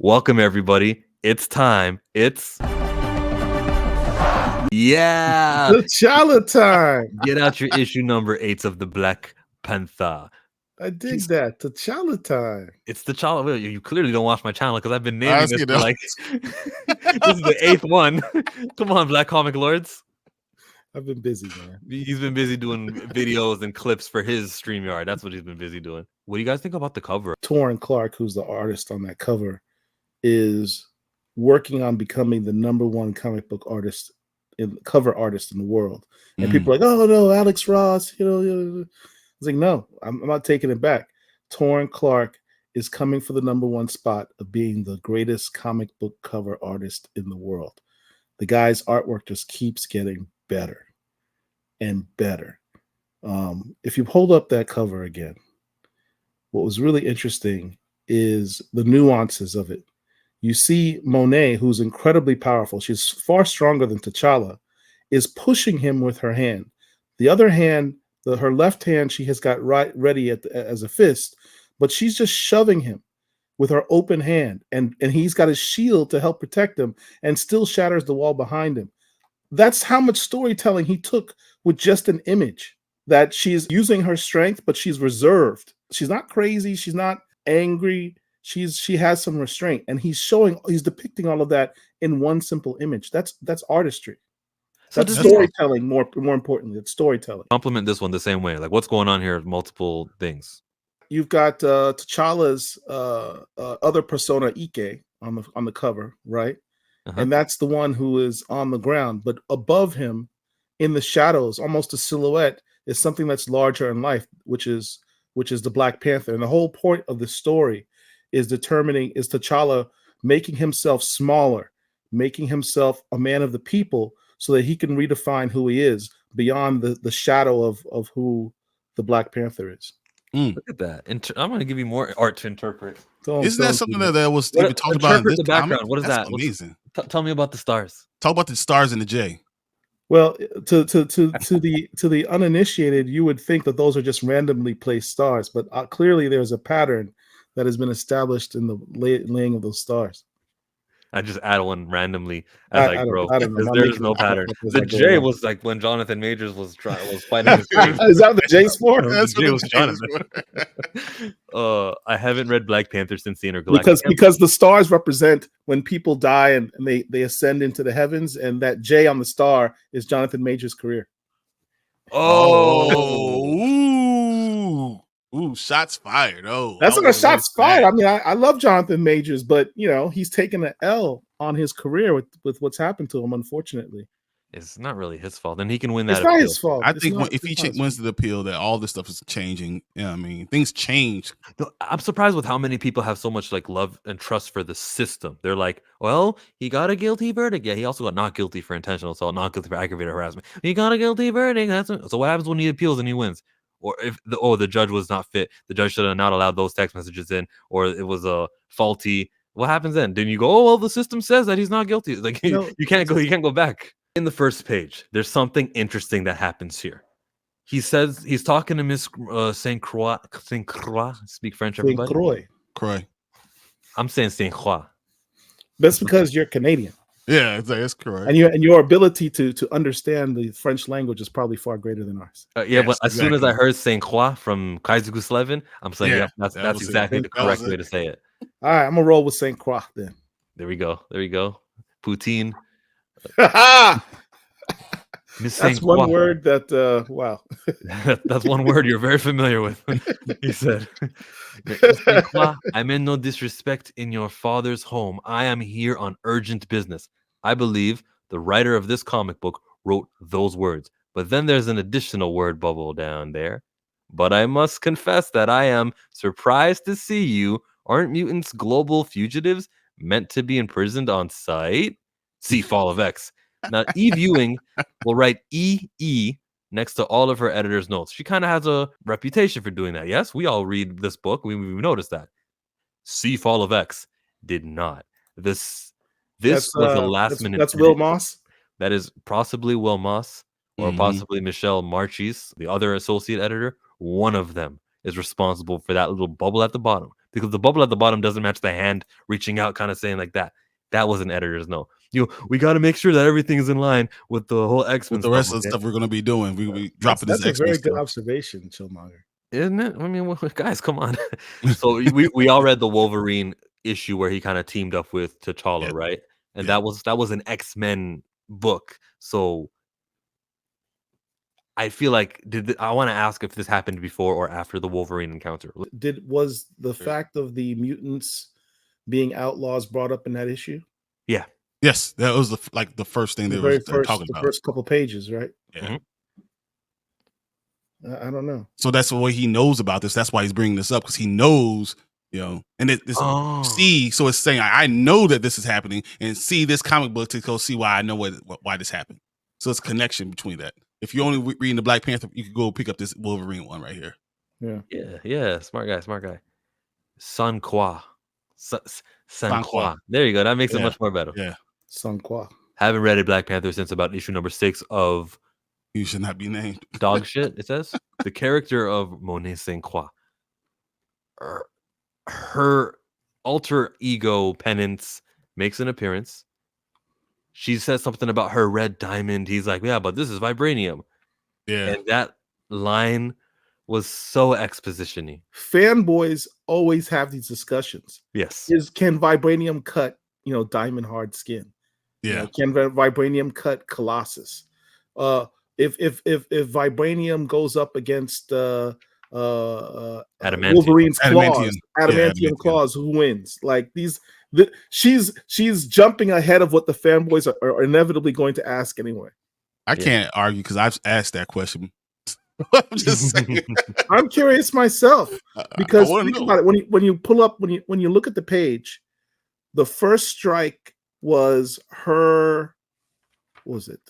Welcome, everybody. It's time. Yeah. T'Challa time. Get out your issue number 8 of the Black Panther. I dig that. T'Challa time. It's the T'Challa. Well, you clearly don't watch my channel because I've been naming I this see for that. like this is the 8th one. Come on, Black Comic Lords. I've been busy, man. He's been busy doing videos and clips for his StreamYard. That's what he's been busy doing. What do you guys think about the cover? Torrin Clark, who's the artist on that cover, is working on becoming the #1 comic book artist, cover artist in the world. And people are like, oh no, Alex Ross. It's like, no, I'm not taking it back. Torrin Clark is coming for the #1 spot of being the greatest comic book cover artist in the world. The guy's artwork just keeps getting better and better. If you hold up that cover again, what was really interesting is the nuances of it. You see Monet, who's incredibly powerful. She's far stronger than T'Challa, is pushing him with her hand. The other hand, her left hand, she has got ready as a fist, but she's just shoving him with her open hand, and he's got his shield to help protect him and still shatters the wall behind him. That's how much storytelling he took with just an image, that she's using her strength, but she's reserved. She's not crazy. She's not angry. She has some restraint, and he's depicting all of that in one simple image. That's artistry. So That's storytelling. More importantly, it's storytelling. Compliment this one the same way. Like, what's going on here? Multiple things. You've got T'Challa's other persona, Ike, on the cover, right? And that's the one who is on the ground. But above him, in the shadows, almost a silhouette, is something that's larger in life, which is the Black Panther. And the whole point of the story is T'Challa making himself smaller, making himself a man of the people, so that he can redefine who he is beyond the shadow of who the Black Panther is. Look at that. I'm going to give you more art to interpret. Isn't that something that was even talked about in this the background? comic? What is That's that? amazing. Tell me about the stars. Talk about the stars in the J. Well, to the uninitiated, you would think that those are just randomly placed stars, but clearly there's a pattern that has been established in the laying of those stars. I just add one randomly as I grow. There's no pattern. The J was like when Jonathan Majors was fighting his Is that the J sport? That's the J was Jonathan. I haven't read Black Panther since the Intergalactic because the stars represent when people die and they ascend into the heavens, and that J on the star is Jonathan Majors' career. Ooh, shots fired. Oh, that's not a shots fired. I mean, I love Jonathan Majors, but he's taken an L on his career with what's happened to him, unfortunately. It's not really his fault. Then he can win that. It's not his fault. I think if he wins the appeal, that all this stuff is changing. Yeah, I mean, things change. I'm surprised with how many people have so much like love and trust for the system. They're like, well, he got a guilty verdict. Yeah, he also got not guilty for intentional assault, not guilty for aggravated harassment. He got a guilty verdict. So what happens when he appeals and he wins? Or if the judge was not fit, the judge should have not allowed those text messages in, or it was a faulty. What happens then? Then you go, oh well, the system says that he's not guilty. Like you can't go back. In the first page, there's something interesting that happens here. He says he's talking to Miss Saint Croix. Speak French, everybody. Croix. I'm saying Saint Croix. That's because you're Canadian. Yeah, that's correct. And your ability to understand the French language is probably far greater than ours. But as soon as I heard Saint Croix from Kaiser Guslevin, I'm saying, that's exactly the correct way to say it. All right, I'm gonna roll with Saint Croix then. There we go. Poutine. That's one word that wow. That's one word you're very familiar with. He said, I meant no disrespect in your father's home. I am here on urgent business. I believe the writer of this comic book wrote those words. But then there's an additional word bubble down there. But I must confess that I am surprised to see you. Aren't mutants global fugitives meant to be imprisoned on sight? See Fall of X. Now, Eve Ewing will write EE next to all of her editor's notes. She kind of has a reputation for doing that. Yes, we all read this book. We noticed that. See Fall of X did not. This was the last minute. That's Will Moss. That is possibly Will Moss or possibly Michelle Marchis, the other associate editor. One of them is responsible for that little bubble at the bottom. because the bubble at the bottom doesn't match the hand reaching out, kind of saying like that. That was an editor's note. We got to make sure that everything is in line with the whole X-Men With the stuff. rest of the stuff we're going to be doing, we dropping That's this a X-Men very good stuff. observation, Chillmonger. Isn't it? I mean, guys, come on. So we all read the Wolverine issue where he kind of teamed up with T'Challa, Yeah. right? And Yeah. that was an X-Men book. So I feel like I want to ask if this happened before or after the Wolverine encounter. Was the fact of the mutants being outlaws brought up in that issue? Yeah. Yes, that was the first thing they were talking The about. first couple pages, right? Yeah. I don't know. So that's the way he knows about this. That's why he's bringing this up, because he knows, and see. So it's saying I know that this is happening, and see this comic book to go see why I know why this happened. So it's a connection between that. If you're only reading the Black Panther, you could go pick up this Wolverine one right here. Yeah. Smart guy. San Qua. San Qua. There you go. That makes it much more better. Yeah. San Qua. Haven't read a Black Panther since about issue number 6 of You should not be named. Dog shit, it says. The character of Monet Saint Croix. Her alter ego Penance makes an appearance. She says something about her red diamond. He's like, yeah, but this is vibranium. Yeah. And that line was so exposition-y. Fanboys always have these discussions. Yes. Can vibranium cut, diamond hard skin? Yeah. Can vibranium cut Colossus? If vibranium goes up against Wolverine's claws, adamantium claws, who wins? Like she's jumping ahead of what the fanboys are inevitably going to ask anyway. I can't argue because I've asked that question. I'm just saying. I'm curious myself because think about it. When you pull up, when you look at the page, the first strike was her. What was it?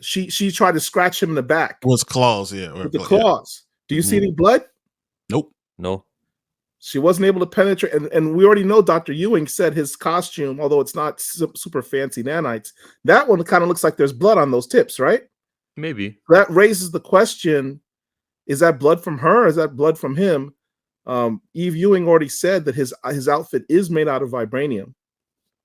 She tried to scratch him in the back. It was claws, yeah. With the claws. Do you see any blood? Nope. No. She wasn't able to penetrate, and we already know Dr. Ewing said his costume, although it's not super fancy nanites, that one kind of looks like there's blood on those tips, right? Maybe. That raises the question: is that blood from her? Or is that blood from him? Eve Ewing already said that his outfit is made out of vibranium.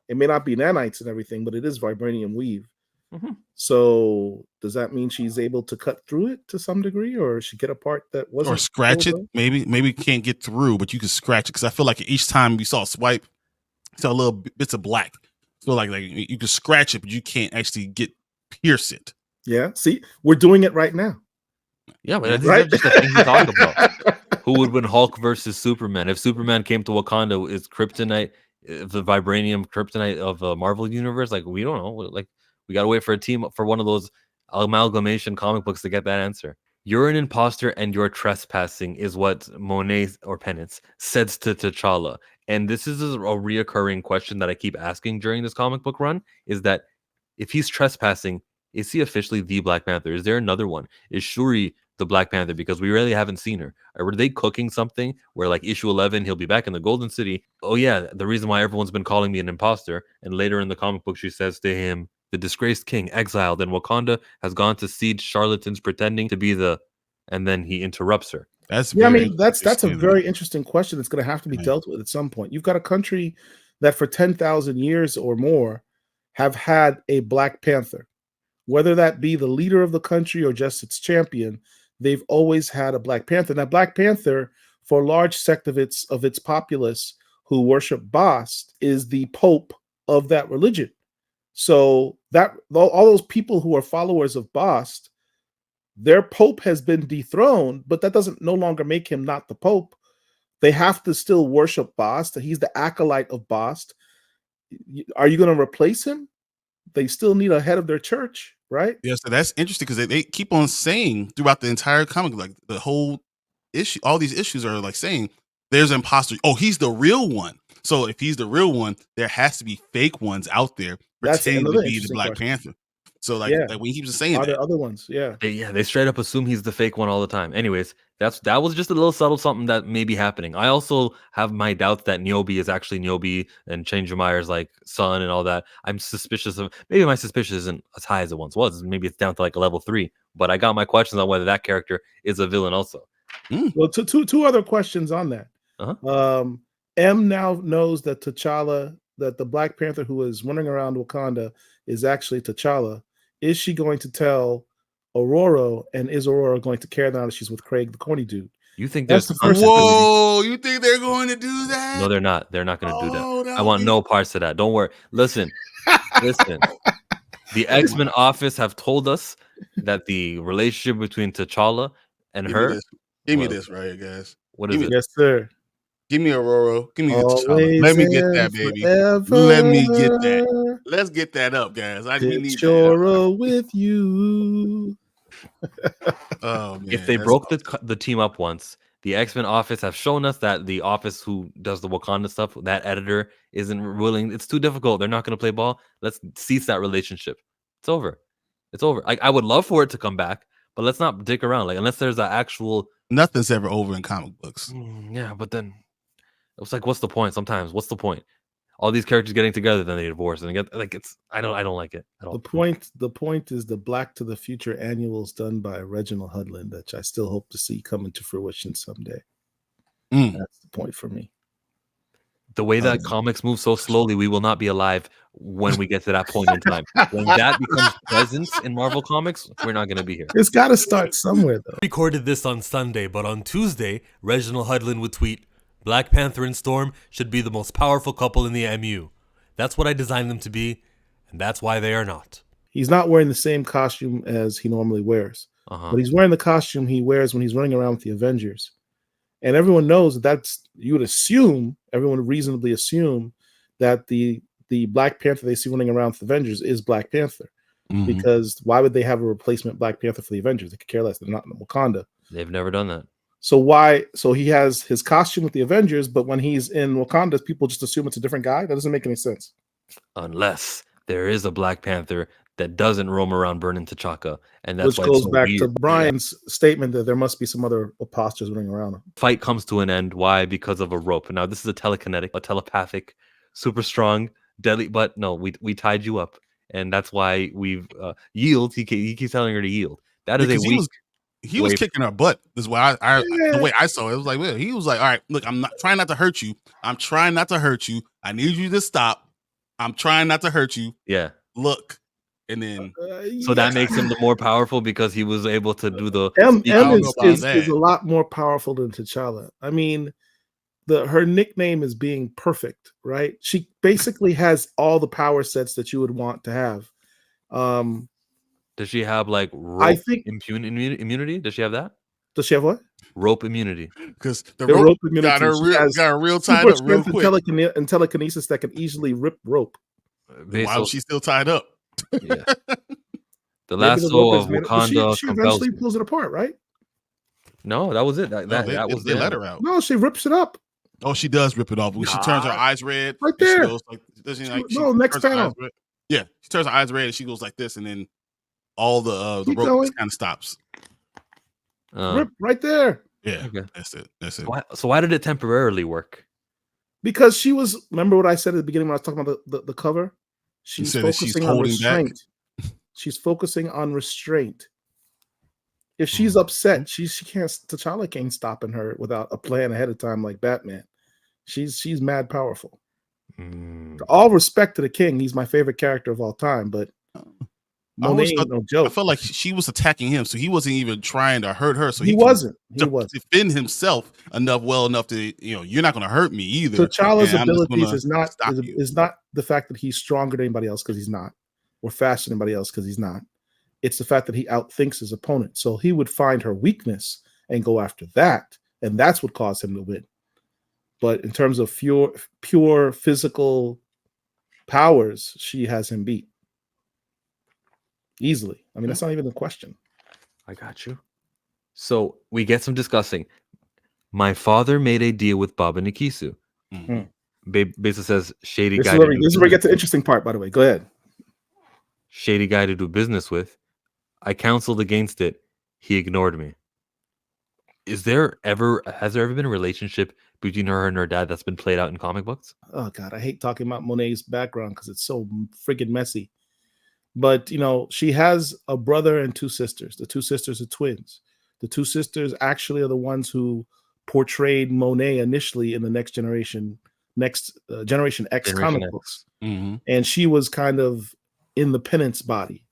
It may not be nanites and everything, but it is vibranium weave. Mm-hmm. So does that mean she's able to cut through it to some degree, or she get a part that wasn't, or scratch it? Maybe can't get through, but you can scratch it, because I feel like each time we saw a swipe, saw little bits of black. So like you can scratch it, but you can't actually pierce it. Yeah, see, we're doing it right now. Yeah, but that's just the thing he talked about. Who would win, Hulk versus Superman? If Superman came to Wakanda, is kryptonite the vibranium kryptonite of the Marvel universe? Like, we don't know. Like, we gotta wait for one of those amalgamation comic books to get that answer. You're an imposter and you're trespassing, is what Monet or Penance says to T'Challa. And this is a reoccurring question that I keep asking during this comic book run, is that if he's trespassing, is he officially the Black Panther? Is there another one? Is Shuri the Black Panther? Because we really haven't seen her. Or were they cooking something where, like, issue 11, he'll be back in the Golden City? Oh yeah, the reason why everyone's been calling me an imposter. And later in the comic book, she says to him, the disgraced king, exiled in Wakanda, has gone to siege charlatans pretending to be and then he interrupts her. That's a very interesting question that's going to have to be dealt with at some point. You've got a country that for 10,000 years or more have had a Black Panther. Whether that be the leader of the country or just its champion, they've always had a Black Panther. Now, Black Panther, for a large sect of its populace who worship Bast, is the Pope of that religion. So that all those people who are followers of Bast, their Pope has been dethroned, but that doesn't no longer make him not the Pope. They have to still worship Bast. He's the acolyte of Bast. Are you going to replace him? They still need a head of their church, right? Yeah, so that's interesting, because they keep on saying throughout the entire comic, like the whole issue, all these issues are like saying there's an imposter. Oh, he's the real one. So if he's the real one, there has to be fake ones out there pretending to be the Black Panther. So like when he keeps saying that, there other ones? Yeah, they straight up assume he's the fake one all the time. Anyways, that was just a little subtle something that may be happening. I also have my doubts that Niobe is actually Niobe and Changemayer's like son and all that. I'm suspicious of. Maybe my suspicion isn't as high as it once was. Maybe it's down to like a level 3. But I got my questions on whether that character is a villain also. Well, two other questions on that. Uh-huh. M now knows that T'Challa, that the Black Panther who is running around Wakanda is actually T'Challa. Is she going to tell Aurora, and is Aurora going to care now that she's with Craig, the corny dude? You think That's there's the first content? Whoa, you think they're going to do that? No, they're not. They're not going to do that. Oh, I want no parts of that. Don't worry. Listen. The X-Men office have told us that the relationship between T'Challa and her. Give me this right here, guys. What is it? Yes, sir. Give me Aurora. Give me T'Challa. Always Let me get that, and baby. forever. Let me get that. Let's get that up, guys. We need that. Picture with you. Oh man! If they broke the team up once, the X-Men office have shown us that the office who does the Wakanda stuff, that editor isn't willing. It's too difficult. They're not going to play ball. Let's cease that relationship. It's over. It's over. I would love for it to come back, but let's not dick around. Like, unless there's an actual. Nothing's ever over in comic books. Yeah, but then it's like, what's the point? Sometimes, what's the point? All these characters getting together, then they divorce, and they get like it's. I don't like it at all. The point is the Black to the Future annuals done by Reginald Hudlin, which I still hope to see come into fruition someday. That's the point for me. The way that comics move so slowly, we will not be alive when we get to that point in time. When that becomes presence in Marvel Comics, we're not going to be here. It's got to start somewhere, though. Recorded this on Sunday, but on Tuesday, Reginald Hudlin would tweet, "Black Panther and Storm should be the most powerful couple in the MU. That's what I designed them to be, and that's why they are not." He's not wearing the same costume as he normally wears, but he's wearing the costume he wears when he's running around with the Avengers. And everyone knows you would assume, everyone would reasonably assume that the Black Panther they see running around with the Avengers is Black Panther. Because why would they have a replacement Black Panther for the Avengers? They could care less. They're not in Wakanda. They've never done that. So he has his costume with the Avengers, but when he's in Wakanda, people just assume it's a different guy? That doesn't make any sense. Unless there is a Black Panther that doesn't roam around burning T'Chaka, and that's which why goes so back weird. to Brian's statement that there must be some other imposters running around him. Fight comes to an end. Why? Because of a rope. Now this is a telekinetic, a telepathic, super strong, deadly. But no, we tied you up, and that's why we've yield. He keeps telling her to yield. That is a weak. He was kicking her butt. This is why the way I saw it. It was like, well, he was like, all right, look, I'm not trying not to hurt you. I'm trying not to hurt you. I need you to stop. I'm trying not to hurt you. Yeah. Look. And then so that makes him the more powerful because he was able to do the M is a lot more powerful than T'Challa. I mean, her nickname is being perfect, right? She basically has all the power sets that you would want to have. Does she have like rope immunity? Does she have that? Does she have what? Rope immunity. Because the rope immunity got her real tied up real quick. And telekinesis that can easily rip rope. Why was she still tied up? Yeah. The lasso of Wakanda. She eventually pulls it apart, right? No, that was it. That was they let her out. No, she rips it up. Oh, she does rip it off. She turns her eyes red. Right there. Next panel. Yeah, she turns her eyes red and she goes like this, and then all the rope kind of stops. Rip right there. Yeah, okay. That's it. So why did it temporarily work? Because she was. Remember what I said at the beginning when I was talking about the cover? She's focusing on restraint. She's focusing on restraint. If she's upset, she can't. T'Challa can't stopping her without a plan ahead of time like Batman. She's mad powerful. All respect to the king. He's my favorite character of all time, but Monet ain't no joke. I felt like she was attacking him, so he wasn't even trying to hurt her. So he wasn't. He wasn't defend himself well enough to, you're not going to hurt me either. T'Challa's abilities is not the fact that he's stronger than anybody else because he's not, or faster than anybody else because he's not. It's the fact that he outthinks his opponent. So he would find her weakness and go after that, and that's what caused him to win. But in terms of pure physical powers, she has him beat. Easily. I mean, that's not even a question. I got you. So we get some discussing. My father made a deal with Baba Nikisu. Basically says shady guy. This is where we get to the interesting part, by the way. Go ahead. Shady guy to do business with. I counseled against it. He ignored me. Has there ever been a relationship between her and her dad that's been played out in comic books? Oh God, I hate talking about Monet's background because it's so friggin' messy. But she has a brother and two sisters. The two sisters are twins. The two sisters actually are the ones who portrayed Monet initially in the next Generation X Generation comic X. books, Mm-hmm. and she was kind of in the penance body.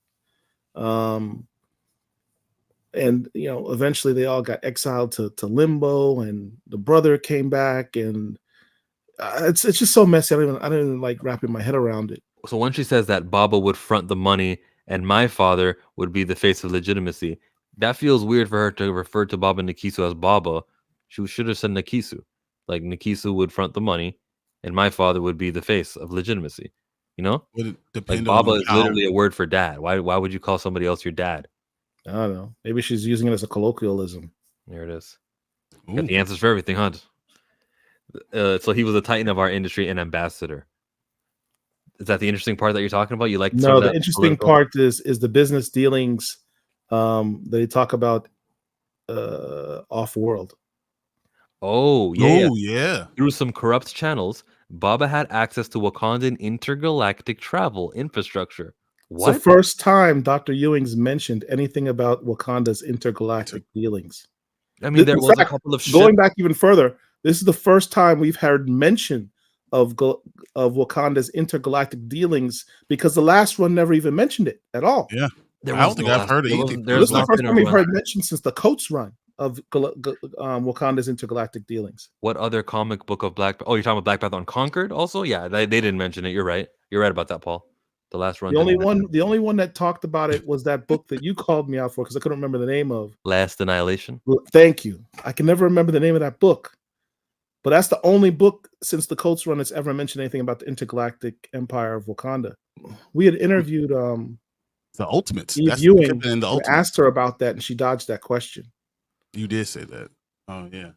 And eventually they all got exiled to limbo, and the brother came back, and it's just so messy. I don't even like wrapping my head around it. So when she says that Baba would front the money and my father would be the face of legitimacy, that feels weird for her to refer to Baba Nikisu as Baba. She should have said Nikisu. Like Nikisu would front the money and my father would be the face of legitimacy. You know? Would it Like depend Baba on is how? literally a word for dad. Why would you call somebody else your dad? I don't know. Maybe she's using it as a colloquialism. There it is. Ooh. Got the answers for everything, huh? So he was a titan of our industry and ambassador. Is that the interesting part that you're talking about? You like some No, of the that interesting political- part is the business dealings. They talk about off world. Oh, yeah. Oh yeah. Through some corrupt channels, Baba had access to Wakandan intergalactic travel infrastructure. It's the What? first time Dr. Ewing's mentioned anything about Wakanda's intergalactic dealings. I mean, there In was a fact, couple of going ships. back even further, this is the first time we've heard mention of Wakanda's intergalactic dealings, because the last one never even mentioned it at all. Yeah. There I don't was think no I've last- heard of there anything. wasn't- from there's This is the the not Black first been a time we've run. heard mention since the Coates run of Wakanda's intergalactic dealings. What other comic book of Black? Oh, you're talking about Black Panther Unconquered? Also, yeah, they didn't mention it. You're right. You're right about that, Paul. The last run. The only didn't mention one, the only one that talked about it was that book that you called me out for because I couldn't remember the name of. it. Last Annihilation. Well, thank you. I can never remember the name of that book, but that's the only book since the Coates run that's ever mentioned anything about the intergalactic empire of Wakanda. We had interviewed The Ultimates. Eve That's Ewing Krypton and the and Ultimates. asked her about that, and she dodged that question. You did say that. Oh yeah.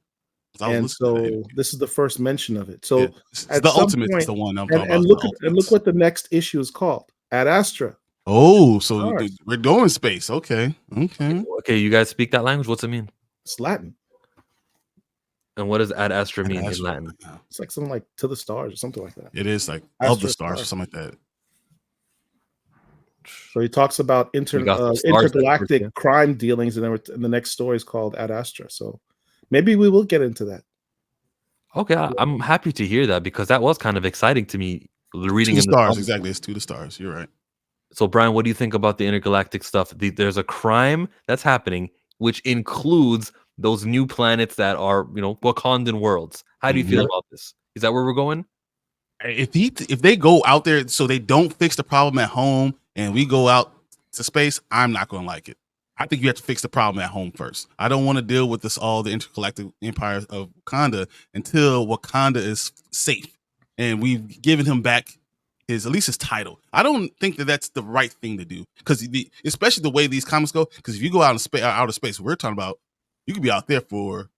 'Cause I was And listening to that so interview. this is the first mention of it. So Yeah. It's at the some Ultimates is point, the one I'm and, talking about. and the look Ultimates. what the next issue is called. Ad Astra. Oh, so Stars. we're going space. Okay. Okay. Okay, you guys speak that language. What's it mean? It's Latin. And what does Ad Astra mean in That's- Latin? yeah. It's like something like to the stars or something like that. It is like Astra of the stars or Star. something like that. So he talks about We got some stars experts intergalactic here. crime dealings, and then the next story is called Ad Astra. So maybe we will get into that. Okay, I'm happy to hear that because that was kind of exciting to me reading To the in the stars, comic. exactly. It's to the stars. You're right. So, Brian, what do you think about the intergalactic stuff? There's a crime that's happening, which includes those new planets that are, Wakandan worlds. How do you feel Mhm. about this? Is that where we're going? If they go out there so they don't fix the problem at home and we go out to space, I'm not going to like it. I think you have to fix the problem at home first. I don't want to deal with all the intergalactic empire of Wakanda until Wakanda is safe and we've given him back at least his title. I don't think that that's the right thing to do because especially the way these comics go. Because if you go out in outer space, we're talking about you could be out there for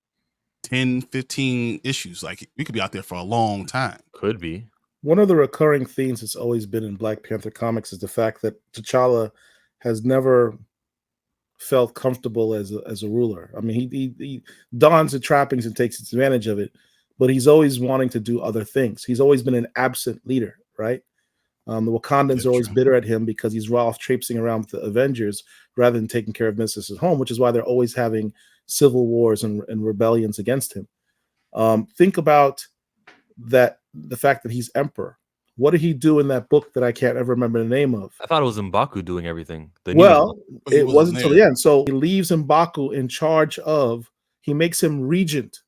10, 15 issues. Like we could be out there for a long time. Could be. One of the recurring themes that's always been in Black Panther comics is the fact that T'Challa has never felt comfortable as a ruler. I mean, he dons the trappings and takes advantage of it, but he's always wanting to do other things. He's always been an absent leader, right? The Wakandans are always bitter at him because he's off traipsing around with the Avengers rather than taking care of business at home, which is why they're always having civil wars and rebellions against him. Think about that, the fact that he's emperor. What did he do in that book that I can't ever remember the name of? I thought it was M'Baku doing everything. Well, But he it wasn't wasn't until there. the end. So he leaves M'Baku in charge of, he makes him regent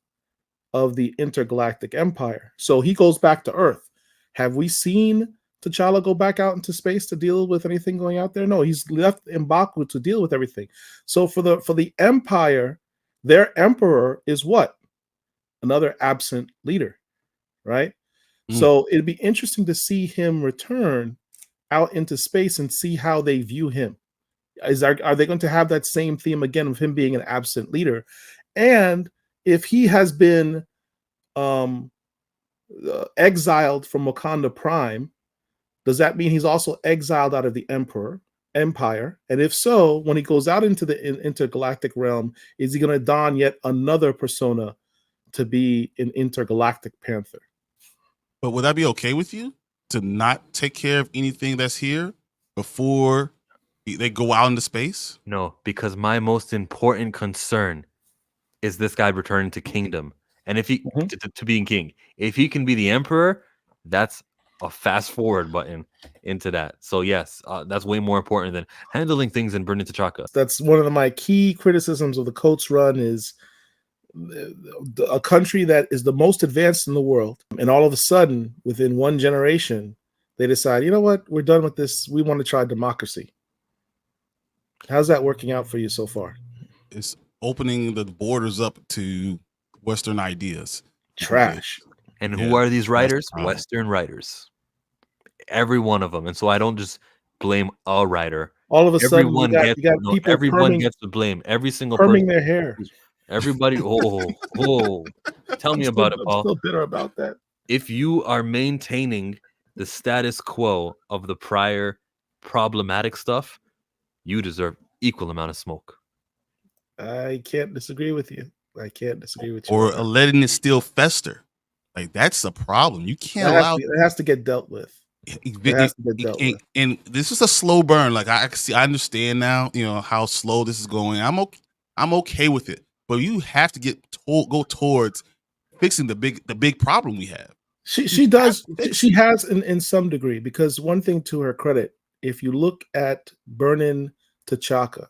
of the intergalactic empire. So he goes back to Earth. Have we seen T'Challa go back out into space to deal with anything going out there? No, he's left M'Baku to deal with everything. So for the empire, their emperor is what? Another absent leader, right? So it'd be interesting to see him return out into space and see how they view him. Are they going to have that same theme again of him being an absent leader? And if he has been exiled from Wakanda Prime, does that mean he's also exiled out of the empire? And if so, when he goes out into the intergalactic realm, is he going to don yet another persona to be an intergalactic Panther? But would that be okay with you to not take care of anything that's here before they go out into space? No, because my most important concern is this guy returning to kingdom. And if he Mhm. to being king, if he can be the emperor, that's a fast forward button into that. So yes, that's way more important than handling things and burning T'Chaka. That's one of my key criticisms of the Coates run is a country that is the most advanced in the world, and all of a sudden, within one generation, they decide, you know what, we're done with this. We want to try democracy. How's that working out for you so far? It's opening the borders up to Western ideas. Trash. And Yeah, who are these that's the writers? problem. Western writers. Every one of them. And so I don't just blame a writer. All of a sudden, Everyone you got people everyone gets the blame. Every single perming person. their hair. Everybody. Tell me about it, I'm Paul. still bitter about that. If you are maintaining the status quo of the prior problematic stuff, you deserve equal amount of smoke. I can't disagree with you. I can't disagree with you. Or letting it still fester. Like that's the problem. You can't allow it has to get dealt with. It has to get dealt with. And this is a slow burn. Like I understand now, you know, how slow this is going. I'm okay with it. But you have to go towards fixing the big problem we have. She does. She has in some degree, because one thing to her credit, if you look at burning T'Chaka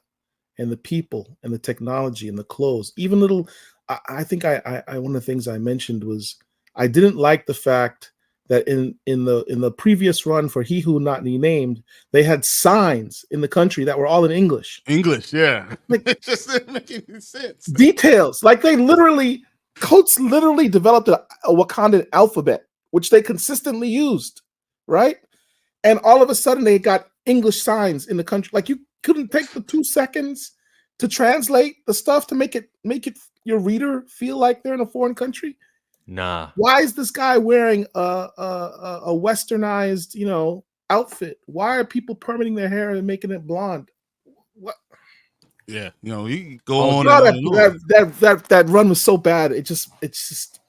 and the people and the technology and the clothes, even little, I think I one of the things I mentioned was I didn't like the fact that in the previous run for He Who Not Be Named, they had signs in the country that were all in English. English, yeah. Like, it just didn't make any sense. Details. Like Coates literally developed a Wakandan alphabet, which they consistently used, right? And all of a sudden they got English signs in the country. Like, you couldn't take the 2 seconds to translate the stuff to make it your reader feel like they're in a foreign country. Nah. Why is this guy wearing a westernized, outfit? Why are people permanting their hair and making it blonde? What? Yeah, you go on and on. That run was so bad. It's just.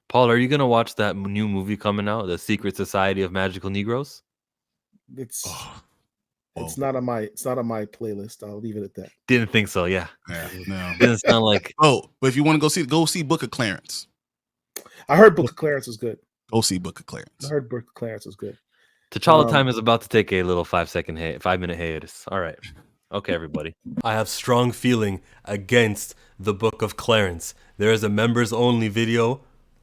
Paul, are you gonna watch that new movie coming out, The Secret Society of Magical Negroes? It's not on my playlist. I'll leave it at that. Didn't think so. Yeah. No. Didn't sound like. Oh, but if you want to go see Book of Clarence. I heard Book of Clarence was good. Go see Book of Clarence. I heard Book of Clarence was good. T'Challa time is about to take a little 5-minute hiatus. All right. Okay, everybody. I have strong feeling against the Book of Clarence. There is a members only video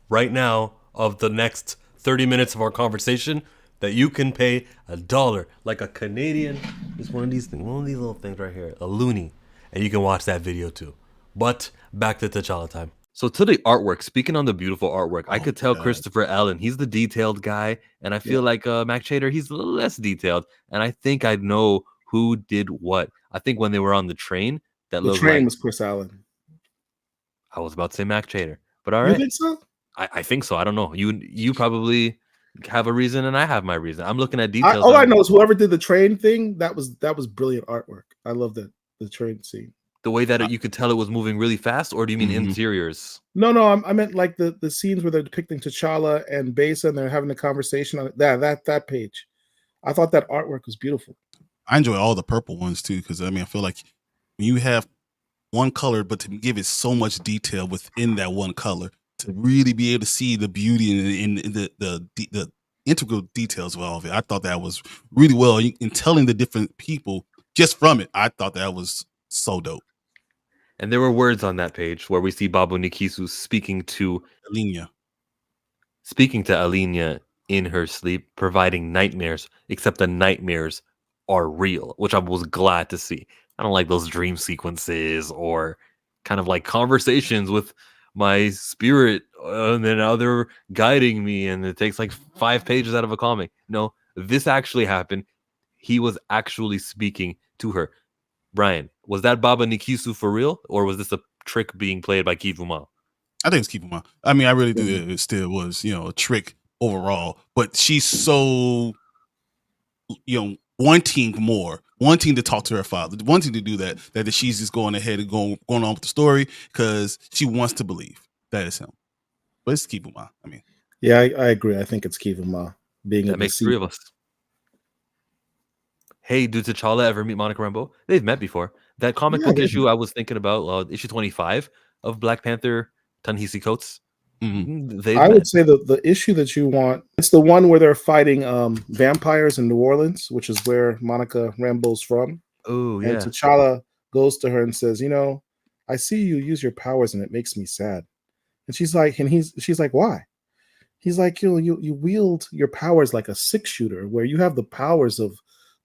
right now of the next 30 minutes of our conversation that you can pay $1, like a Canadian. It's one of these little things right here, a loonie, and you can watch that video too. But back to T'Challa time. So to the artwork, speaking on the beautiful artwork, I could tell Christopher Allen, he's the detailed guy, and I feel like Mac Chater, he's a little less detailed, and I think I know who did what. I think when they were on the train, the train was Chris Allen. I was about to say Mac Chater, but all right. You think so? I think so. I don't know. You probably have a reason, and I have my reason. I'm looking at details. All I know is whoever did the train thing, that was brilliant artwork. I love the train scene. The way that you could tell it was moving really fast, or do you mean interiors? No, I meant like the scenes where they're depicting T'Challa and Besa, and they're having a conversation on that page. I thought that artwork was beautiful. I enjoy all the purple ones too, because I feel like when you have one color, but to give it so much detail within that one color, to really be able to see the beauty in the integral details of all of it, I thought that was really well. In telling the different people just from it, I thought that was so dope. And there were words on that page where we see Babu Nikisu speaking to Alinia in her sleep, providing nightmares, except the nightmares are real, which I was glad to see. I don't like those dream sequences or kind of like conversations with my spirit and then other guiding me, and it takes like 5 pages out of a comic. No, this actually happened. He was actually speaking to her. Brian, was that Baba Nikisu for real, or was this a trick being played by Kivuma? I think it's Kivuma. I really do. It still was, a trick overall. But she's so, wanting more, wanting to talk to her father, wanting to do that she's just going ahead and going on with the story because she wants to believe that is him. But it's Kivuma. Yeah, I agree. I think it's Kivuma being that makes 3 of us. Hey, did T'Challa ever meet Monica Rambeau? They've met before. That comic book issue I was thinking about, issue 25 of Black Panther Ta-Nehisi Coates. Mhm. They've I met. would say the issue that you want, it's the one where they're fighting vampires in New Orleans, which is where Monica Rambeau's from. Oh, And yeah. T'Challa goes to her and says, I see you use your powers and it makes me sad. And she's like, she's like, why? He's like, you wield your powers like a 6-shooter where you have the powers of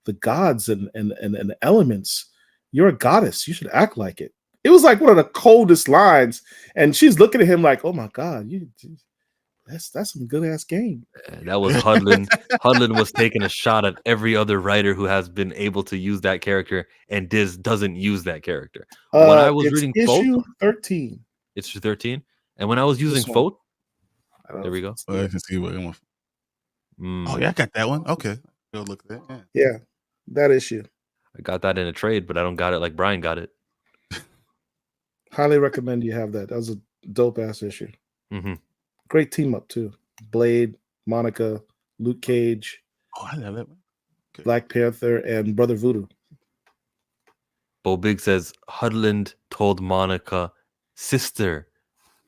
the gods and the elements. You're a goddess. You should act like it. It was like one of the coldest lines. And she's looking at him like, oh my God, that's some good ass game. That was Hudlin. Hudlin was taking a shot at every other writer who has been able to use that character, and Diz doesn't use that character. When I was It's reading Thoth, issue 13. it's 13, and when I was using This one. Thoth, I don't there know we if go. you can see Well, I it. can see what I'm. Mm, Oh yeah, I got that one. Okay, go look at that. Yeah. Yeah, that issue. I got that in a trade, but I don't got it like Brian got it. Highly recommend you have that. That was a dope ass issue. Hmm. Great team up too. Blade, Monica, Luke Cage, Oh, I love that. Black Panther, and Brother Voodoo. Bo Big says Hudland told Monica, "Sister,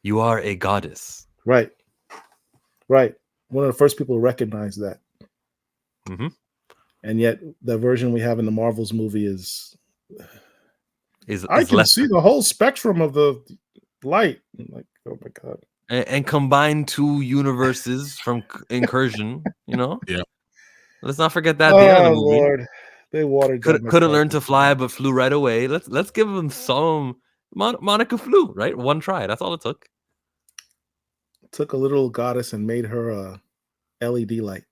you are a goddess." Right. Right. One of the first people to recognize that. Mhm. And yet the version we have in the Marvels movie is Is I can less see the whole spectrum of the light. I'm like, oh my God. and combine two universes from Incursion. Yeah. Let's not forget that at the end of the Oh movie. Lord. They watered down my Couldn't learn to characters. fly, but flew right away. Let's give them some. Monica flew, right? One try. That's all it took. Took a little goddess and made her a LED light.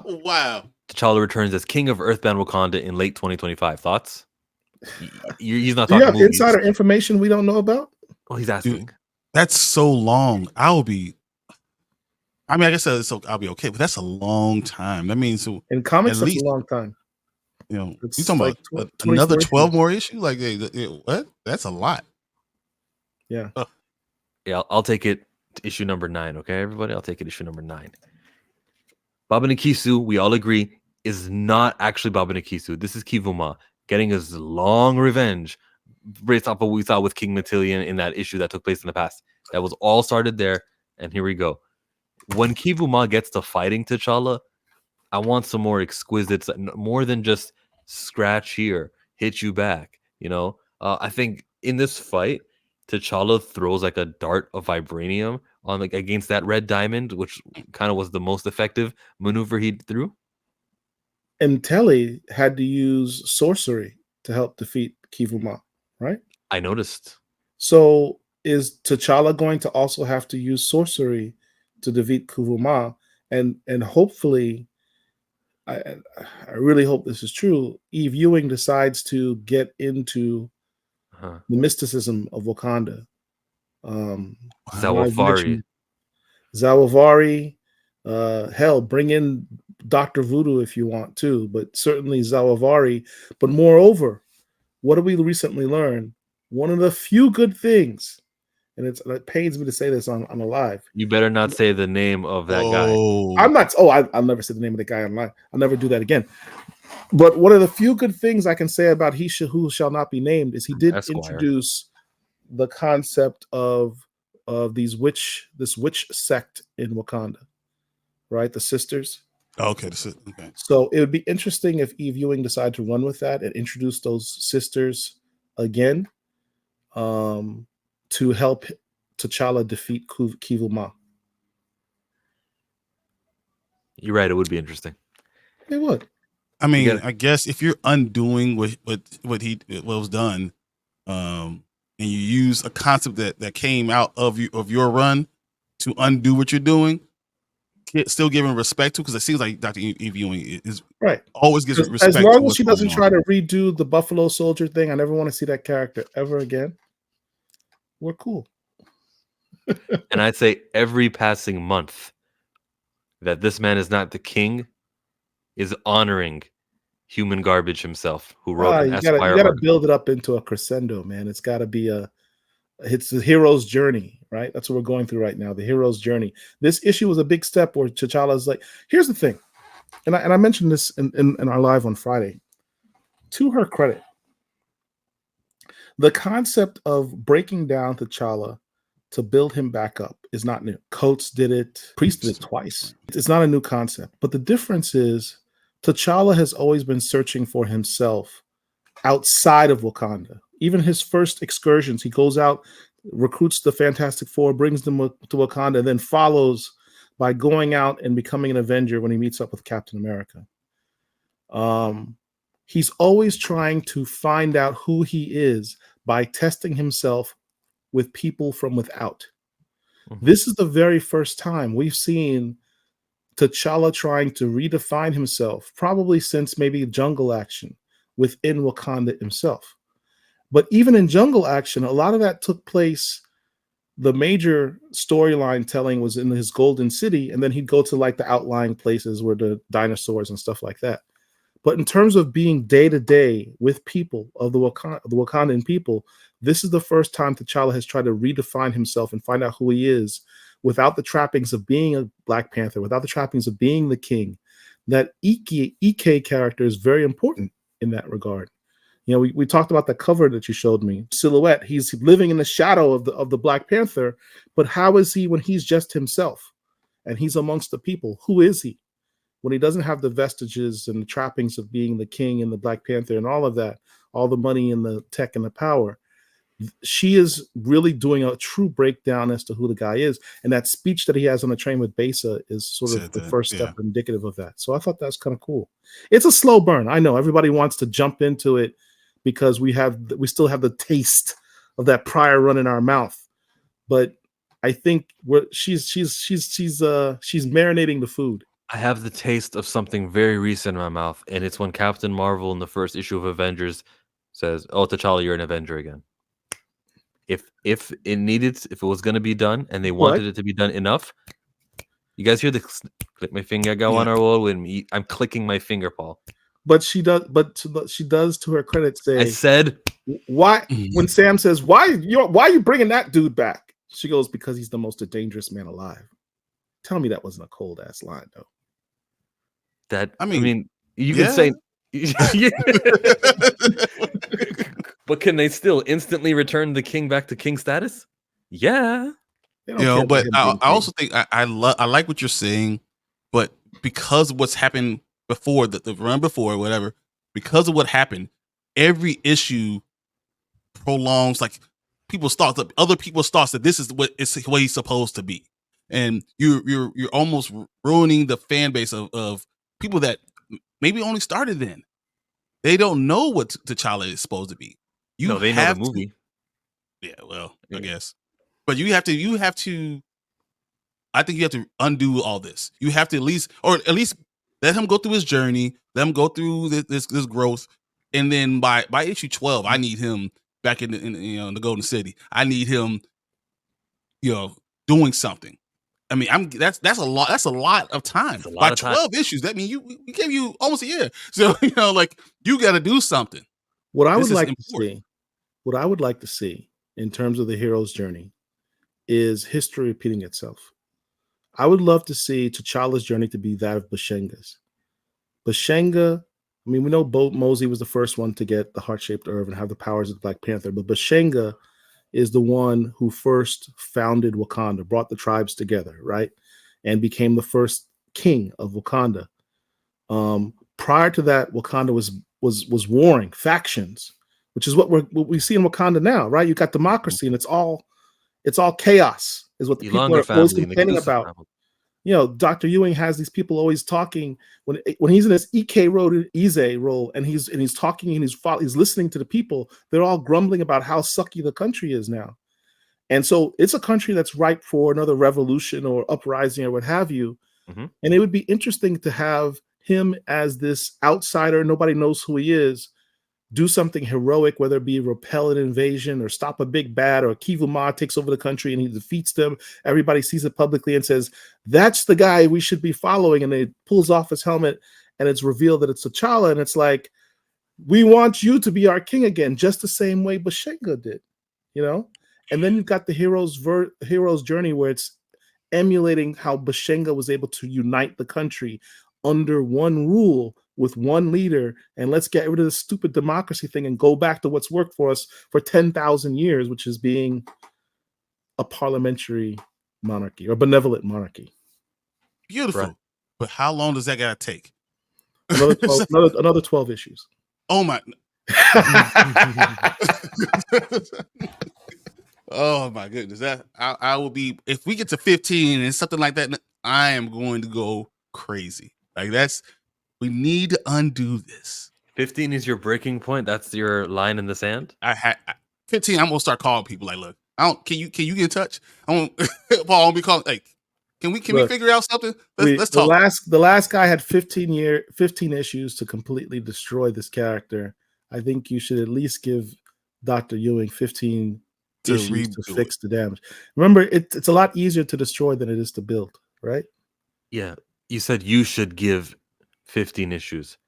Wow. T'Challa returns as King of Earthbound Wakanda in late 2025. Thoughts? He's not Do you talking have movies. insider information we don't know about? Oh, he's asking. That's so long. I'll be. I mean, I guess I'll be okay, but that's a long time. That means In comics, at that's least a long time. you It's talking like about 24 another 12 issues. more issue? Like what? That's a lot. Yeah. Yeah, I'll take it. Issue number 9. Okay, everybody, I'll take it. Issue number 9. Baba Nikisu, we all agree, is not actually Baba Nikisu. This is Kivuma getting his long revenge based off of what we saw with King Matillion in that issue that took place in the past. That was all started there, and here we go. When Kivuma gets to fighting T'Challa, I want some more exquisites, more than just scratch here, hit you back. I think in this fight, T'Challa throws like a dart of vibranium on against that red diamond, which kind of was the most effective maneuver he threw. And Telly had to use sorcery to help defeat Kivuma, right? I noticed. So is T'Challa going to also have to use sorcery to defeat Kuvuma? And hopefully, I really hope this is true. Eve Ewing decides to get into the mysticism of Wakanda. Zawafari. Zawavari, hell, bring in Dr. Voodoo if you want to, but certainly Zawavari. But moreover, what did we recently learn? One of the few good things, and it pains me to say this on a live. You better not say the name of that guy. I'm not. I'll never say the name of the guy online. I'll never do that again. But one of the few good things I can say about who shall not be named is he did introduce the concept of this witch sect in Wakanda, right? The sisters. Okay, okay. So it would be interesting if Eve Ewing decided to run with that and introduce those sisters again, to help T'Challa defeat Kivuma. You're right. It would be interesting. It would. I mean, I guess if you're undoing what was done, and you use a concept that came out of your run to undo what you're doing, still giving respect to, because it seems like Dr. Eve Ewing is right. Always gives respect. As long as she doesn't try to redo the Buffalo Soldier thing, I never want to see that character ever again. We're cool. And I'd say every passing month that this man is not the king is honoring human garbage himself, who wrote an Esquire. You gotta build it up into a crescendo, man. It's got to be it's the hero's journey, right? That's what we're going through right now, the hero's journey. This issue was a big step where T'Challa's like, here's the thing, and I mentioned this in our live on Friday. To her credit, The concept of breaking down T'Challa to build him back up is not new. Coates did it. Priest did it twice. It's not a new concept. But the difference is T'Challa has always been searching for himself outside of Wakanda. Even his first excursions, he goes out, recruits the Fantastic Four, brings them to Wakanda, and then follows by going out and becoming an Avenger when he meets up with Captain America. He's always trying to find out who he is by testing himself with people from without. Mm-hmm. This is the very first time we've seen T'Challa trying to redefine himself, probably since maybe Jungle Action within Wakanda himself. But even in Jungle Action, a lot of that took place. The major storyline telling was in his Golden City, and then he'd go to like the outlying places where the dinosaurs and stuff like that. But in terms of being day to day with people of the Wakandan people, this is the first time T'Challa has tried to redefine himself and find out who he is without the trappings of being a Black Panther, without the trappings of being the king. That EK character is very important in that regard. You know, we talked about the cover that you showed me, silhouette. He's living in the shadow of the Black Panther, but how is he when he's just himself and he's amongst the people? Who is he when he doesn't have the vestiges and the trappings of being the king and the Black Panther and all of that, all the money and the tech and the power? She is really doing a true breakdown as to who the guy is. And that speech that he has on the train with Besa is sort of the first step indicative of that. So I thought that's kind of cool. It's a slow burn. I know everybody wants to jump into it because we still have the taste of that prior run in our mouth. But I think she's marinating the food. I have the taste of something very recent in my mouth, and it's when Captain Marvel in the first issue of Avengers says, "Oh, T'Challa, you're an Avenger again." If it was going to be done, and they wanted it to be done enough, you guys hear the click my finger go on our wall with me. I'm clicking my finger, Paul. But she does. But she does, to her credit, say, "I said why." When Sam says, "Why are you bringing that dude back?" She goes, "Because he's the most dangerous man alive." Tell me that wasn't a cold ass line, though. I mean, you can say, but can they still instantly return the king back to king status? Yeah, but I also think I like what you're saying, but because of what's happened before, the run before, whatever, because of what happened, every issue prolongs, like other people's thoughts that this is what he's supposed to be, and you're almost ruining the fan base of people that maybe only started then. They don't know what T'Challa is supposed to be. They know the movie. Yeah, well, I guess, but you have to. I think you have to undo all this. You have to at least let him go through his journey. Let him go through this growth, and then by issue 12, I need him back in the Golden City. I need him, doing something. I mean, that's a lot. That's a lot of time. By 12 issues, that means we gave you almost a year. So you got to do something. What I would like to see in terms of the hero's journey is history repeating itself. I would love to see T'Challa's journey to be that of Bashenga's. Bashenga, I mean, we know Mosey was the first one to get the heart-shaped herb and have the powers of the Black Panther, but Bashenga is the one who first founded Wakanda, brought the tribes together, right? And became the first king of Wakanda. Prior to that, Wakanda was warring factions, which is what we see in Wakanda now, right? You got democracy, and it's all chaos, is what the people are always complaining about. Dr. Ewing has these people always talking when he's in this Eze role, and he's talking and he's listening to the people. They're all grumbling about how sucky the country is now, and so it's a country that's ripe for another revolution or uprising or what have you. Mm-hmm. And it would be interesting to have him as this outsider. Nobody knows who he is. Do something heroic, whether it be repel an invasion or stop a big bad, or Kivu Ma takes over the country and he defeats them. Everybody sees it publicly and says, "That's the guy we should be following." And he pulls off his helmet and it's revealed that it's T'Challa. And it's like, we want you to be our king again, just the same way Bashenga did, And then you've got the hero's journey, where it's emulating how Bashenga was able to unite the country under one rule with one leader, and let's get rid of the stupid democracy thing and go back to what's worked for us for 10,000 years, which is being a parliamentary monarchy or benevolent monarchy. Beautiful. Right. But how long does that gotta take? Another 12 issues. Oh my. Oh my goodness. That I will be, if we get to 15 and something like that, I am going to go crazy. Like we need to undo this. 15 is your breaking point. That's your line in the sand. 15. I'm gonna start calling people like, look, can you get in touch? I won't Paul won't be calling like, can we figure out something? Let's talk. The last guy had 15 issues to completely destroy this character. I think you should at least give Dr. Ewing 15 issues to fix the damage. Remember, it's a lot easier to destroy than it is to build, right? Yeah. You said you should give 15 issues.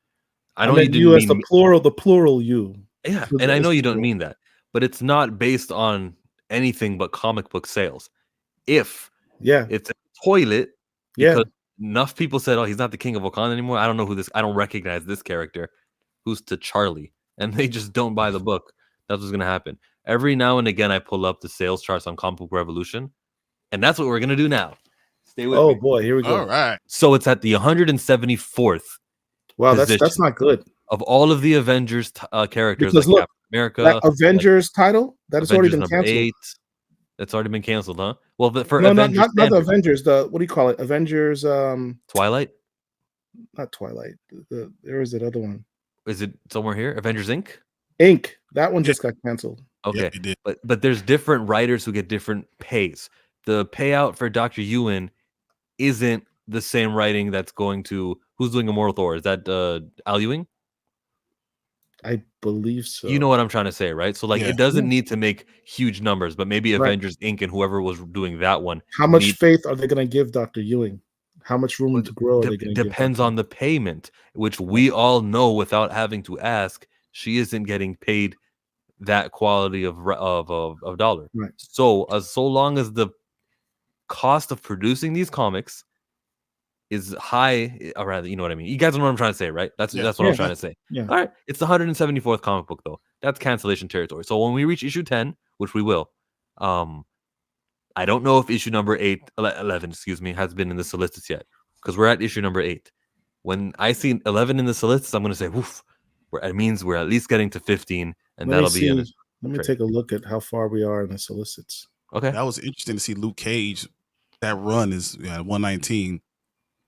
I know you didn't mean the plural you. Yeah, and I know you don't mean that, but it's not based on anything but comic book sales. If it's a toilet, because enough people said, "Oh, he's not the king of Wakanda anymore." I don't know I don't recognize this character. Who's T'Charlie? And they just don't buy the book. That's what's gonna happen. Every now and again, I pull up the sales charts on Comic Book Revolution, and that's what we're gonna do now. Stay with me. Oh boy, here we go. All right. So it's at the 174th. Wow, that's not good. Of all of the Avengers characters, because like look, Captain America, that Avengers title that has already been canceled. 8, that's already been canceled, huh? Well, not the Avengers. The what do you call it? Avengers. Twilight. Not Twilight. There is that other one. Is it somewhere here? Avengers Inc. Inc. That one just got canceled. Okay, but there's different writers who get different pays. The payout for Dr. Ewan isn't the same writing that's going to who's doing Immortal Thor. Is that Al Ewing? I believe so. You know what I'm trying to say, right? So it doesn't need to make huge numbers, but maybe Avengers Inc. and whoever was doing that one. How much faith are they going to give Dr. Ewing? How much room to grow are they going to give? Depends on the payment, which we all know without having to ask. She isn't getting paid that quality of dollar. Right. So long as the cost of producing these comics is high, or rather, you know what I mean. You guys know what I'm trying to say, right? That's what I'm trying to say. Yeah. All right, it's the 174th comic book though. That's cancellation territory. So when we reach issue 10, which we will, I don't know if issue number 11, has been in the solicits yet, because we're at issue number 8. When I see 11 in the solicits, I'm going to say, "Woof!" It means we're at least getting to 15, and that'll be. Let me take a look at how far we are in the solicits. Okay, that was interesting to see. Luke Cage, that run is 119.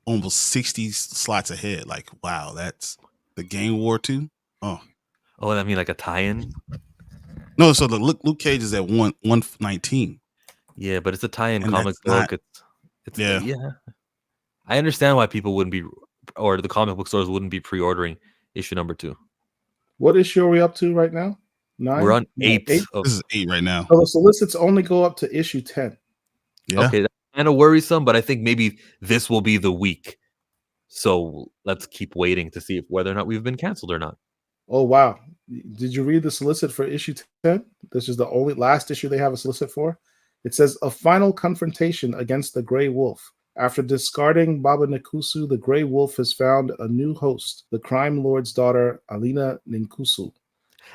Almost 60 slots ahead. Like, wow, that's the Game War 2. Oh, I mean like a tie-in. No, so the Luke Cage is at 119. Yeah, but it's a tie-in comic book. It's yeah. I understand why people wouldn't be, or the comic book stores wouldn't be pre-ordering issue number 2. What issue are we up to right now? 9. We're on 8. This is 8 right now. So the solicits only go up to issue 10. Yeah. Okay, that's kind of worrisome, but I think maybe this will be the week. So let's keep waiting to see whether or not we've been canceled or not. Oh, wow. Did you read the solicit for issue 10? This is the only last issue they have a solicit for. It says, a final confrontation against the Grey Wolf. After discarding Baba Nkusu, the Grey Wolf has found a new host, the crime lord's daughter, Alina Nkusu.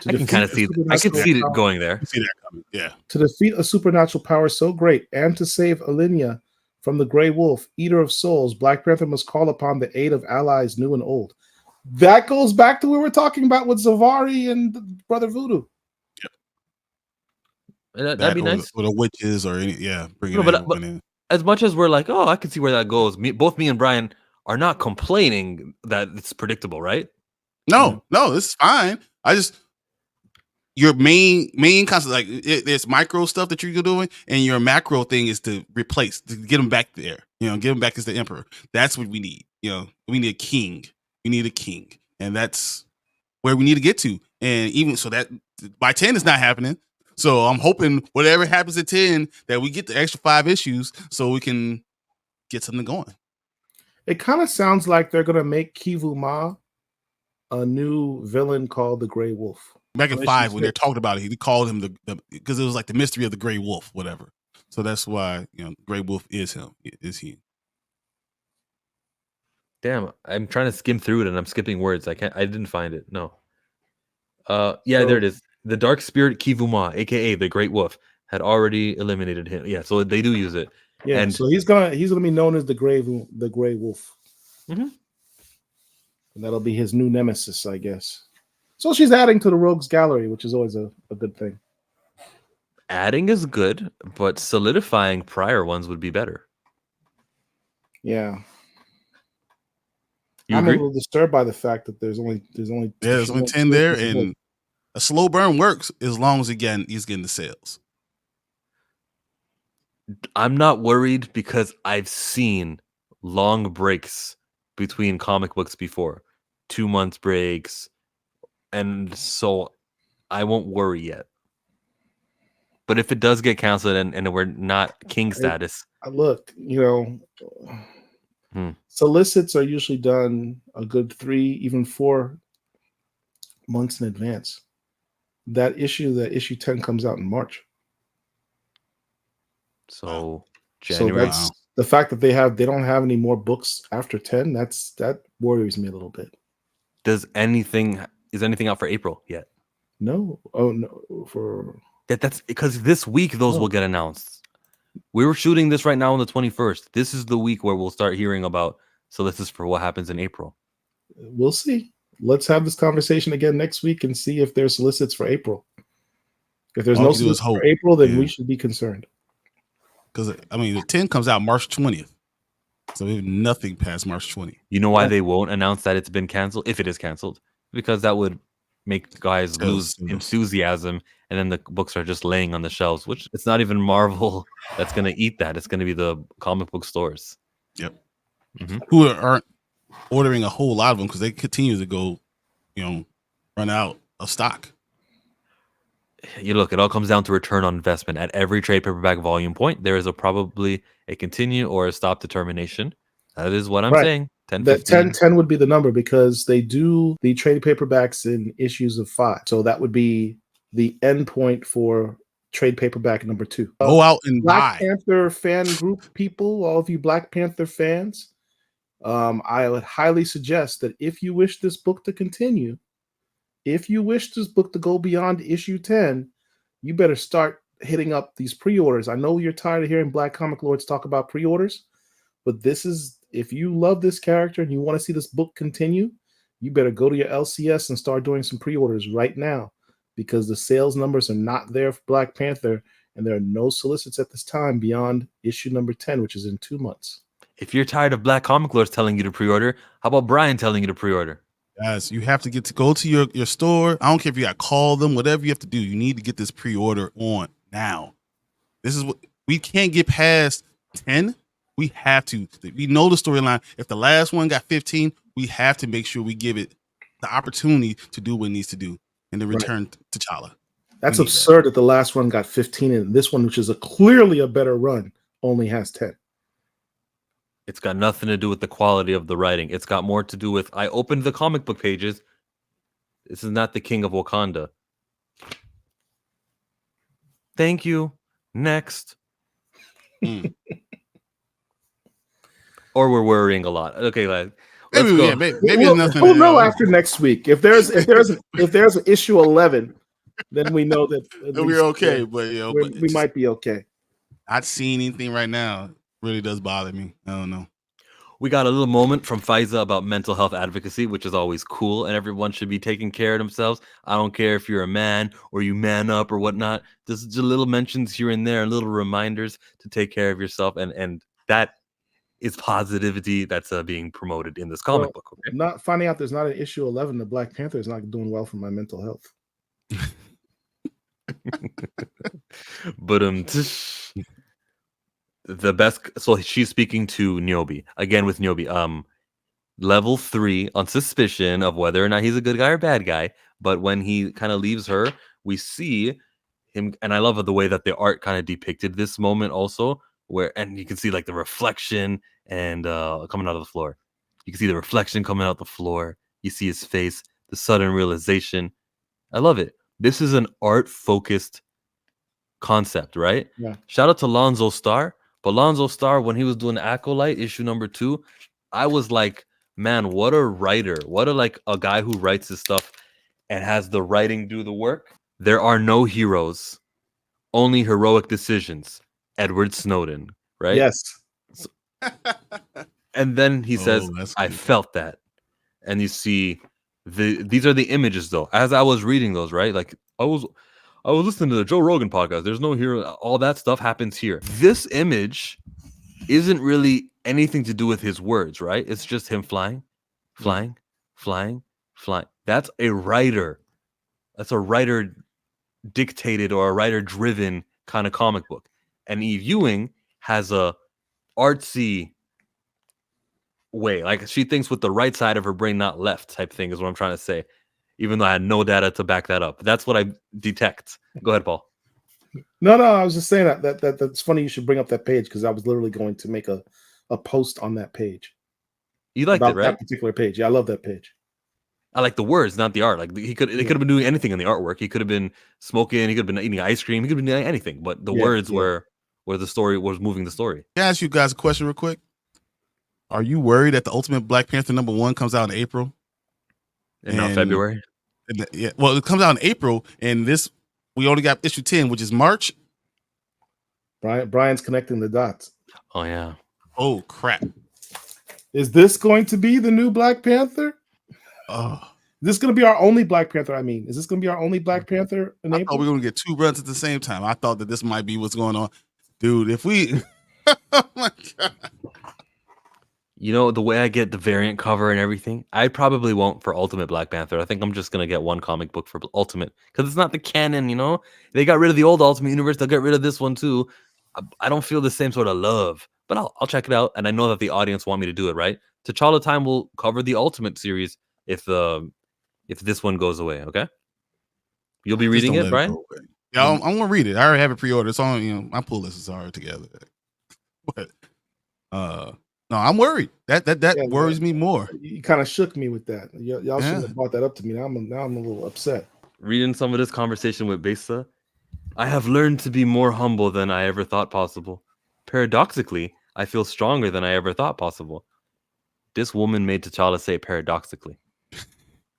I can kind of see it going there. See that coming. Yeah. To defeat a supernatural power so great and to save Alina from the Grey Wolf, Eater of Souls, Black Panther must call upon the aid of allies new and old. That goes back to what we were talking about with Zavari and Brother Voodoo. Yep. That'd be nice. Or the witches or any, bringing but in. As much as we're like, I can see where that goes. Both me and Brian are not complaining that it's predictable, right? No, this is fine. Your main concept, like there's micro stuff that you're doing, and your macro thing is to replace, to get him back there. Get him back as the emperor. That's what we need. We need a king. We need a king, and that's where we need to get to. And even so, that by 10 is not happening. So I'm hoping whatever happens at 10, that we get the extra 5 issues so we can get something going. It kind of sounds like they're gonna make Kivu Ma a new villain called the Grey Wolf. Back in 5, when they're talking about it, he called him the because it was like the mystery of the Grey Wolf, whatever. So that's why Grey Wolf is him. Is he? Damn, I'm trying to skim through it and I'm skipping words. I didn't find it. No. Yeah, there it is. The Dark Spirit Kivuma, aka the Great Wolf, had already eliminated him. Yeah, so they do use it. Yeah, And so he's gonna be known as the Gray Wolf. Mhm. And that'll be his new nemesis, I guess. So she's adding to the rogues gallery, which is always a good thing. adding is good, but solidifying prior ones would be better. Yeah. You I'm agree? a little disturbed by the fact that there's only There's only 10 there, and a slow burn works as long as he's getting the sales. I'm not worried because I've seen long breaks between comic books before, 2 months breaks, and so I won't worry yet. But if it does get canceled and we're not king status, look, solicits are usually done a good 3, even 4 months in advance. That issue 10 comes out in March. so January. So that's the fact that they don't have any more books after 10. That worries me a little bit. Is anything out for April yet? No. Oh no. That's because this week those will get announced. We were shooting this right now on the 21st. This is the week where we'll start hearing about solicits for what happens in April. We'll see. Let's have this conversation again next week and see if there's solicits for April. If there's no solicits for April, then we should be concerned. Because the 10 comes out March 20th, so we have nothing past March 20th. You know why they won't announce that it's been canceled if it is canceled? Because that would make guys lose enthusiasm, and then the books are just laying on the shelves. Which it's not even Marvel that's going to eat that. It's going to be the comic book stores. Yep. Who aren't ordering a whole lot of them because they continue to go, run out of stock. You look, it all comes down to return on investment. At every trade paperback volume point, there is probably a continue or a stop determination. That is what I'm saying. 10, 10 would be the number because they do the trade paperbacks in issues of 5. So that would be the end point for trade paperback number 2. Go out and Black buy. Panther fan group people, all of you Black Panther fans, I would highly suggest that if you wish this book to continue, if you wish this book to go beyond issue 10, you better start hitting up these pre-orders. I know you're tired of hearing Black Comic Lords talk about pre-orders, but if you love this character and you want to see this book continue, you better go to your LCS and start doing some pre-orders right now because the sales numbers are not there for Black Panther and there are no solicits at this time beyond issue number 10, which is in 2 months. If you're tired of Black Comic Lords telling you to pre-order, how about Brian telling you to pre-order? Guys, you have to go to your store. I don't care if you got to call them, whatever you have to do. You need to get this pre-order on now. This is what we can't get past 10. We have to. We know the storyline. If the last one got 15, we have to make sure we give it the opportunity to do what it needs to do and then return to T'Challa. That's absurd that the last one got 15 and this one, which is clearly a better run, only has 10. It's got nothing to do with the quality of the writing. It's got more to do with, I opened the comic book pages. This is not the King of Wakanda. Thank you. Next. Or we're worrying a lot. Okay, let's go. Yeah, maybe there's nothing. We'll know after next week. If there's an issue 11, then we know that we're okay. But we might be okay. Not seeing anything right now really does bother me. I don't know. We got a little moment from Faiza about mental health advocacy, which is always cool, and everyone should be taking care of themselves. I don't care if you're a man or you man up or whatnot. Just little mentions here and there, and little reminders to take care of yourself, and that is positivity that's being promoted in this comic book. Okay? Not finding out there's not an issue 11, the Black Panther is not doing well for my mental health. But the best. So she's speaking to Niobe again with Niobe. Level 3 on suspicion of whether or not he's a good guy or bad guy. But when he kind of leaves her, we see him, and I love the way that the art kind of depicted this moment also, and you can see like the reflection and coming out of the floor. You can see the reflection coming out the floor. You see his face, the sudden realization. I love it. This is an art-focused concept, right? Yeah. Shout out to Lonzo Starr. But Lonzo Starr, when he was doing Acolyte issue number 2, I was like, man, what a writer. What a guy who writes his stuff and has the writing do the work. There are no heroes, only heroic decisions. Edward Snowden, right? Yes. And then he says, that's I good. felt that. And you see these are the images though. As I was reading those, right? Like I was listening to the Joe Rogan podcast. There's no hero. All that stuff happens here. This image isn't really anything to do with his words, right? It's just him flying. That's a writer. That's a writer dictated or a writer driven kind of comic book. And Eve Ewing has a artsy way. Like she thinks with the right side of her brain, not left type thing is what I'm trying to say. Even though I had no data to back that up. That's what I detect. Go ahead, Paul. No, I was just saying that's funny. You should bring up that page because I was literally going to make a post on that page. You liked about it, right? That particular page. Yeah, I love that page. I like the words, not the art. Like they could have been doing anything in the artwork. He could have been smoking. He could have been eating ice cream. He could have been doing anything. But the words were the story was moving the story. Can I ask you guys a question real quick? Are you worried that the Ultimate Black Panther #1 comes out in April? And not February? Yeah. Well, it comes out in April, and we only got issue 10, which is March. Brian's connecting the dots. Oh, yeah. Oh, crap. Is this going to be the new Black Panther? Oh. Is this going to be our only Black Panther? I mean, is this going to be our only Black Panther in April? I thought we were going to get 2 runs at the same time. I thought that this might be what's going on. Dude, if we... oh, my God. You know, the way I get the variant cover and everything, I probably won't for Ultimate Black Panther. I think I'm just going to get one comic book for Ultimate because it's not the canon, you know? They got rid of the old Ultimate Universe. They'll get rid of this one, too. I don't feel the same sort of love, but I'll check it out. And I know that the audience want me to do it, right? T'Challa Time will cover the Ultimate series if this one goes away, okay? You'll be reading it, Brian? Yeah, I'm going to read it. I already have it pre-ordered. It's on, my pull list is already together. But, no, I'm worried. That worries me more. You kind of shook me with that. Y'all shouldn't have brought that up to me. Now I'm a little upset. Reading some of this conversation with Besa, I have learned to be more humble than I ever thought possible. Paradoxically, I feel stronger than I ever thought possible. This woman made T'Challa say paradoxically.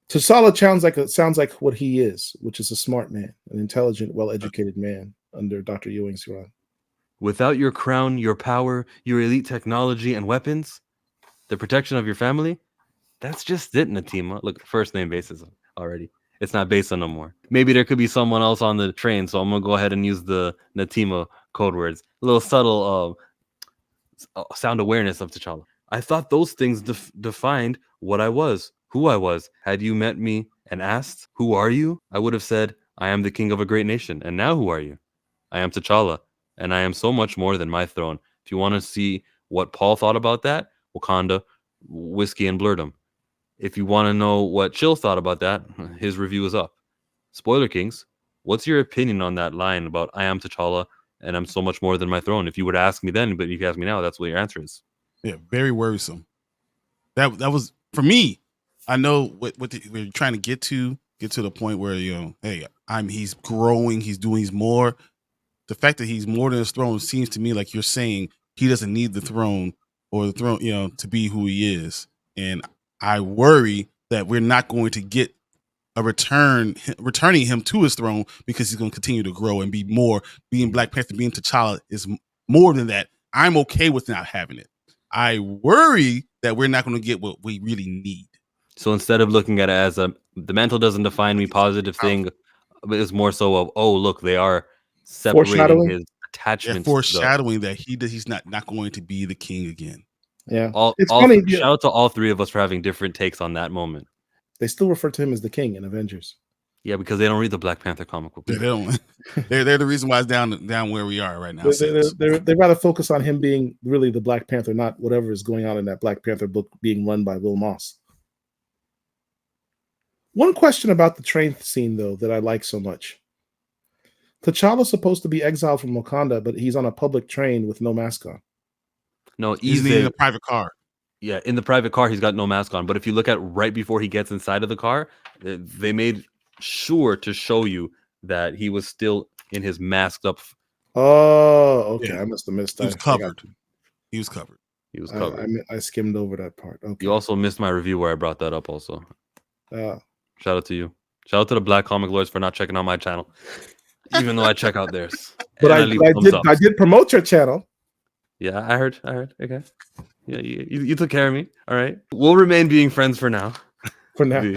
T'Challa sounds like what he is, which is a smart man, an intelligent, well-educated man under Dr. Ewing's run. Without your crown, your power, your elite technology and weapons, the protection of your family, that's just it, Natima. Look, first name basis already. It's not Besa no more. Maybe there could be someone else on the train, so I'm going to go ahead and use the Natima code words. A little subtle sound awareness of T'Challa. I thought those things defined what I was, who I was. Had you met me and asked, who are you? I would have said, I am the king of a great nation. And now who are you? I am T'Challa, and I am so much more than my throne. If you want to see what Paul thought about that, Wakanda, Whiskey, and Blurdom. If you want to know what Chill thought about that, his review is up. Spoiler Kings, what's your opinion on that line about I am T'Challa and I'm so much more than my throne? If you would ask me then, but if you ask me now, that's what your answer is. Yeah, very worrisome. That was for me. I know what we're trying to get to the point where, hey, he's growing, he's more. The fact that he's more than his throne seems to me like you're saying he doesn't need the throne or the throne, to be who he is. And I worry that we're not going to get a returning him to his throne because he's going to continue to grow and be more. Being Black Panther, being T'Challa is more than that. I'm okay with not having it. I worry that we're not going to get what we really need. So instead of looking at it as the mantle doesn't define me positive thing, it's more so of, oh, look, they are separating his attachments. Foreshadowing that he's not going to be the king again. Yeah. It's funny. Shout out to all three of us for having different takes on that moment. They still refer to him as the king in Avengers. Yeah, because they don't read the Black Panther comic book. They don't. They're the reason why it's down where we are right now. They rather focus on him being really the Black Panther, not whatever is going on in that Black Panther book being run by Will Moss. One question about the train scene, though, that I like so much. T'Challa's supposed to be exiled from Wakanda, but he's on a public train with no mask on. No, he's in a private car. Yeah, in the private car, he's got no mask on. But if you look at right before he gets inside of the car, they made sure to show you that he was still in his masked up. Oh, okay. Yeah. I must have missed that. He was covered. He was covered. I skimmed over that part. Okay. You also missed my review where I brought that up. Also, Uh, shout out to you. Shout out to the Black Comic Lords for not checking out my channel, even though I check out theirs. but And leave thumbs up. I did promote your channel. Yeah, I heard. Okay. Yeah, you took care of me. All right. We'll remain being friends for now. For now.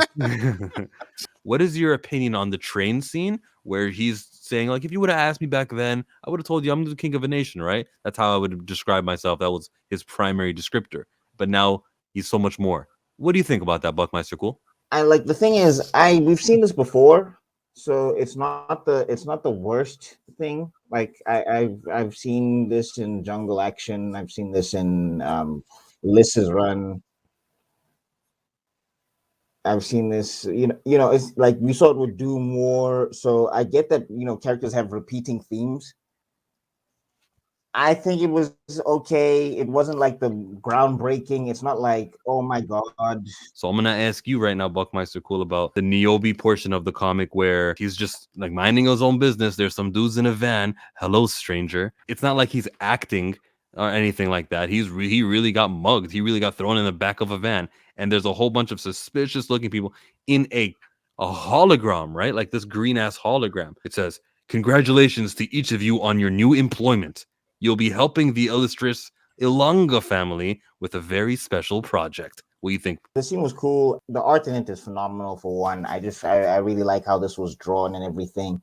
What is your opinion on the train scene where he's saying, like, if you would have asked me back then, I would have told you I'm the king of a nation, right? That's how I would describe myself. That was his primary descriptor. But now he's so much more. What do you think about that, Buckmeister Cool? The thing is, we've seen this before, so it's not the worst thing. Like I've seen this in Jungle Action. I've seen this in Lys's run. I've seen this, it's like we saw it with Do More. So I get that, characters have repeating themes. I think it was okay. It wasn't like the groundbreaking. It's not like, oh my God. So I'm going to ask you right now, Buckmeister Cool, about the Niobe portion of the comic where he's just like minding his own business. There's some dudes in a van. Hello, stranger. It's not like he's acting or anything like that. He really got mugged. He really got thrown in the back of a van. And there's a whole bunch of suspicious looking people in a hologram, right? Like this green ass hologram. It says, congratulations to each of you on your new employment. You'll be helping the illustrious Ilonga family with a very special project. What do you think? The scene was cool. The art in it is phenomenal for one. I really like how this was drawn and everything.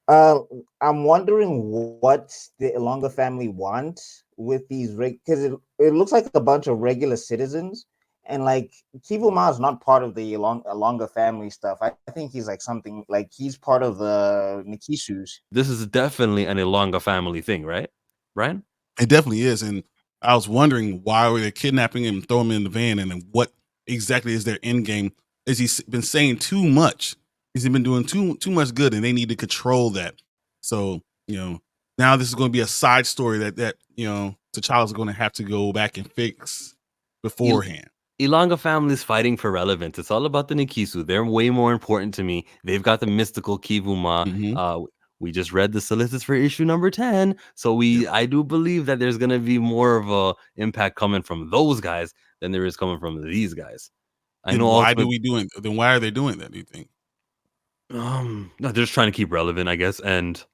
I'm wondering what the Ilonga family want with these, because it looks like a bunch of regular citizens. And like Kivuma is not part of the Ilonga family stuff. I think he's like something like he's part of the Nikisus. This is definitely an Ilonga family thing, right? Brian? It definitely is. And I was wondering why were they kidnapping him and throwing him in the van, and then what exactly is their end game? Is he been saying too much? Has he been doing too much good, and they need to control that? So, now this is going to be a side story that T'Challa's going to have to go back and fix beforehand. Ilonga family is fighting for relevance. It's all about the Nikisu. They're way more important to me. They've got the mystical Kivuma. Mm-hmm. We just read the solicits for issue number 10. So I do believe that there's going to be more of a impact coming from those guys than there is coming from these guys. Then why are they doing that, do you think? No, they're just trying to keep relevant, I guess, and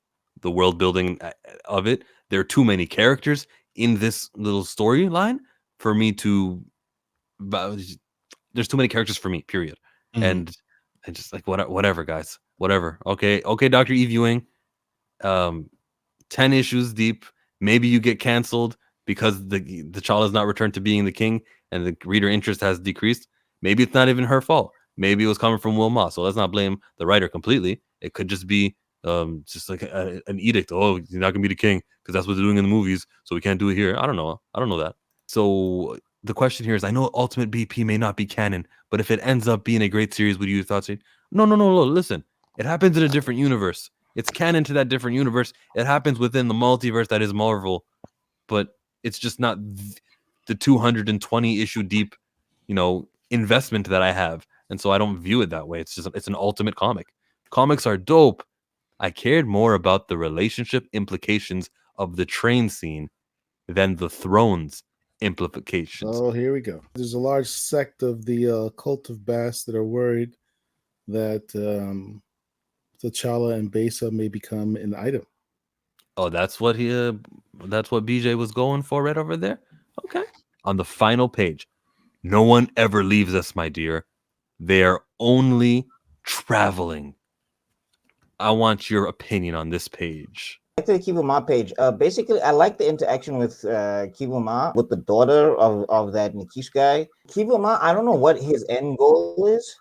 the world building of it. There are too many characters in this little storyline for me to. There's too many characters for me, period. Mm-hmm. And I just like whatever, guys, whatever. Okay, Dr. Eve Ewing, 10 issues deep. Maybe you get canceled because the child has not returned to being the king, and the reader interest has decreased. Maybe it's not even her fault. Maybe it was coming from Will Moss. So let's not blame the writer completely. It could just be just like an edict. Oh, you're not gonna be the king because that's what they're doing in the movies, so we can't do it here. I don't know that. So the question here is, I know Ultimate BP may not be canon, but if it ends up being a great series, would you have thought, no, listen, it happens in a different universe. It's canon to that different universe. It happens within the multiverse that is Marvel, but it's just not the 220 issue deep, investment that I have. And so I don't view it that way. It's an ultimate comic. Comics are dope. I cared more about the relationship implications of the train scene than the thrones implications. Oh, here we go. There's a large sect of the cult of Bass that are worried that T'Challa and Besa may become an item. Oh, that's what BJ was going for right over there? Okay. On the final page, no one ever leaves us, my dear. They are only traveling. I want your opinion on this page. I like the Kivuma page. Basically, I like the interaction with Kivuma, with the daughter of that Nikish guy. Kivuma, I don't know what his end goal is.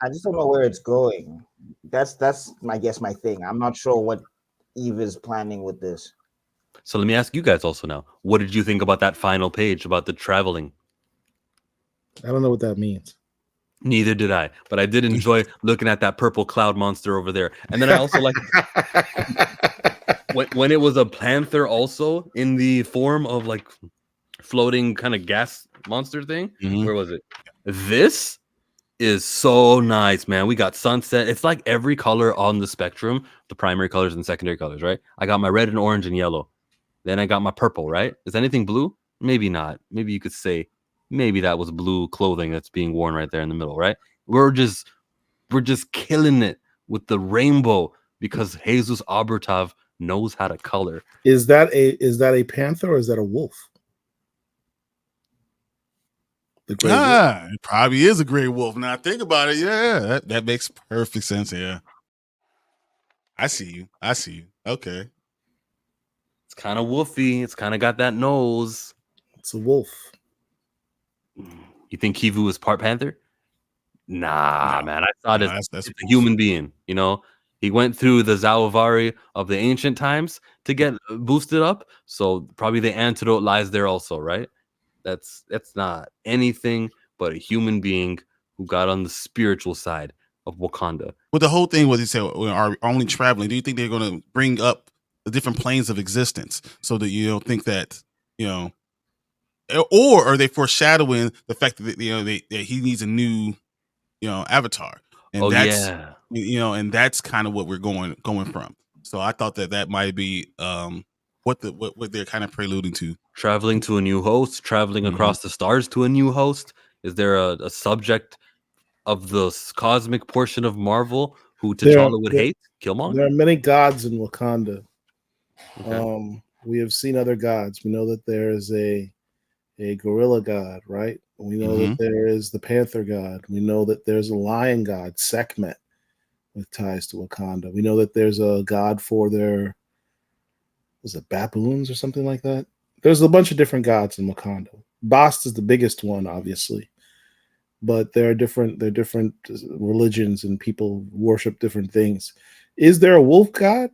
I just don't know where it's going. That's I guess my thing. I'm not sure what Eve is planning with this. So let me ask you guys also now. What did you think about that final page about the traveling? I don't know what that means. Neither did I, but I did enjoy looking at that purple cloud monster over there. And then I also like when it was a panther also in the form of like floating kind of gas monster thing. Mm-hmm. Where was it? This is so nice, man. We got sunset. It's like every color on the spectrum, the primary colors and secondary colors, right? I got my red and orange and yellow. Then I got my purple, right? Is anything blue? maybe not. Maybe you could say maybe that was blue clothing that's being worn right there in the middle, right? We're just killing it with the rainbow because Jesus Abertov knows how to color. Is that a panther or is that a wolf? The gray wolf. It probably is a gray wolf. Now think about it. Yeah, that makes perfect sense. Yeah, I see you. Okay. It's kind of woofy. It's kind of got that nose. It's a wolf. You think Kivu was part panther? Nah, No. man. I thought That's it's a human being. You know, he went through the Zawavari of the ancient times to get boosted up. So probably the antidote lies there also, right? That's not anything but a human being who got on the spiritual side of Wakanda. Well, the whole thing was he said are only traveling. Do you think they're going to bring up the different planes of existence so that you don't think that or are they foreshadowing the fact that that he needs a new avatar, and that's and that's kind of what we're going from. So I thought that might be what they're kind of preluding to. Traveling to a new host, traveling across the stars to a new host. Is there a subject of the cosmic portion of Marvel who T'Challa would hate? Killmonger? There are many gods in Wakanda. Okay. We have seen other gods. We know that there is a gorilla god, right? We know that there is the panther god. We know that there's a lion god, Sekhmet, with ties to Wakanda. We know that there's a god for their, was it baboons or something like that? There's a bunch of different gods in Wakanda. Bast is the biggest one, obviously, but there are different religions and people worship different things. Is there a wolf god?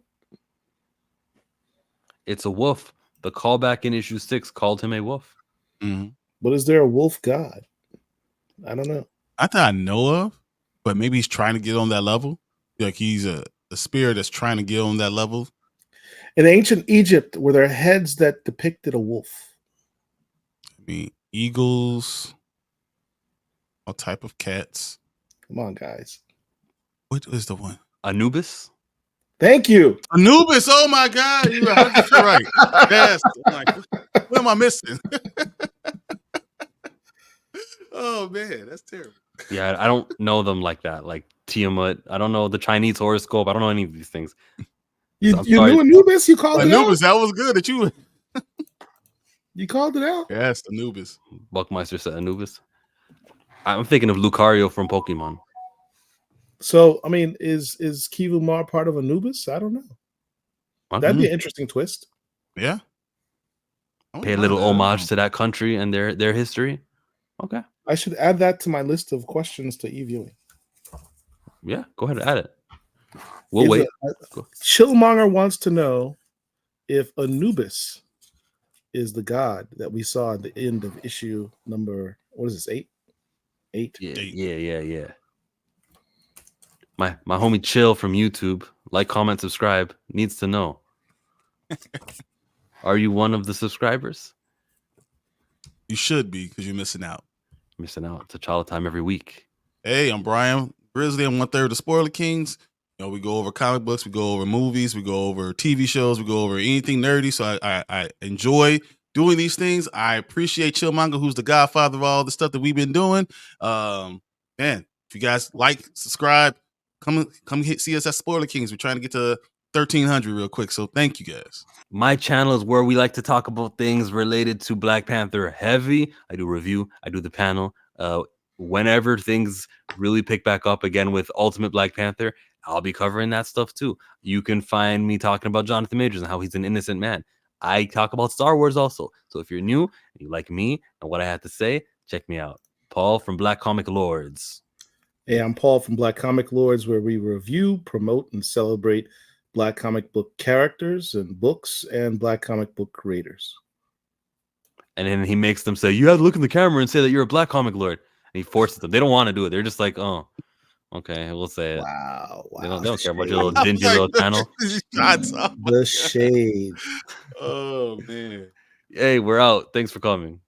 It's a wolf. The callback in issue 6 called him a wolf. But is there a wolf god? I don't know. I thought I know of, but maybe he's trying to get on that level. Like he's a spirit that's trying to get on that level. In ancient Egypt, were there heads that depicted a wolf? I mean, eagles, all type of cats. Come on, guys. What is the one? Anubis? Thank you. Anubis. Oh my God. You're 100% right. Yes. I'm like, what am I missing? Oh man, that's terrible. Yeah, I don't know them like that. Like Tiamat. I don't know the Chinese horoscope. I don't know any of these things. You knew Anubis? You called Anubis, it out? that was good that you You called it out? Yes, Anubis. Buckmeister said Anubis. I'm thinking of Lucario from Pokemon. So, I mean, is Kivu Mar part of Anubis? I don't know. That'd be an interesting twist. Yeah. Pay a little homage to that country and their history. Okay. I should add that to my list of questions to e-viewing. Yeah, go ahead and add it. We'll wait. Chillmonger wants to know if Anubis is the god that we saw at the end of issue number, what is this, 8? 8? Yeah. My homie Chill from YouTube, like, comment, subscribe, needs to know. Are you one of the subscribers? You should be, because you're missing out. Missing out. T'Challa time every week. Hey, I'm Brian Grizzly. I'm 1/3 of the Spoiler Kings. We go over comic books, we go over movies, we go over TV shows, we go over anything nerdy. So I enjoy doing these things. I appreciate Chillmonger, who's the godfather of all the stuff that we've been doing. Man, if you guys like, subscribe, come see us at Spoiler Kings. We're trying to get to 1,300 real quick. So thank you guys. My channel is where we like to talk about things related to Black Panther heavy. I do review, I do the panel. Whenever things really pick back up again with Ultimate Black Panther, I'll be covering that stuff too. You can find me talking about Jonathan Majors and how he's an innocent man. I talk about Star Wars also. So if you're new and you like me and what I have to say, check me out. Paul from Black Comic Lords. Hey, I'm Paul from Black Comic Lords, where we review, promote, and celebrate Black comic book characters and books and Black comic book creators. And then he makes them say, you have to look in the camera and say that you're a Black Comic Lord. And he forces them. They don't want to do it. They're just like, oh, okay, we'll say it. Wow. They don't care about your little dingy little channel. The shade. Oh, man. Hey, we're out. Thanks for coming.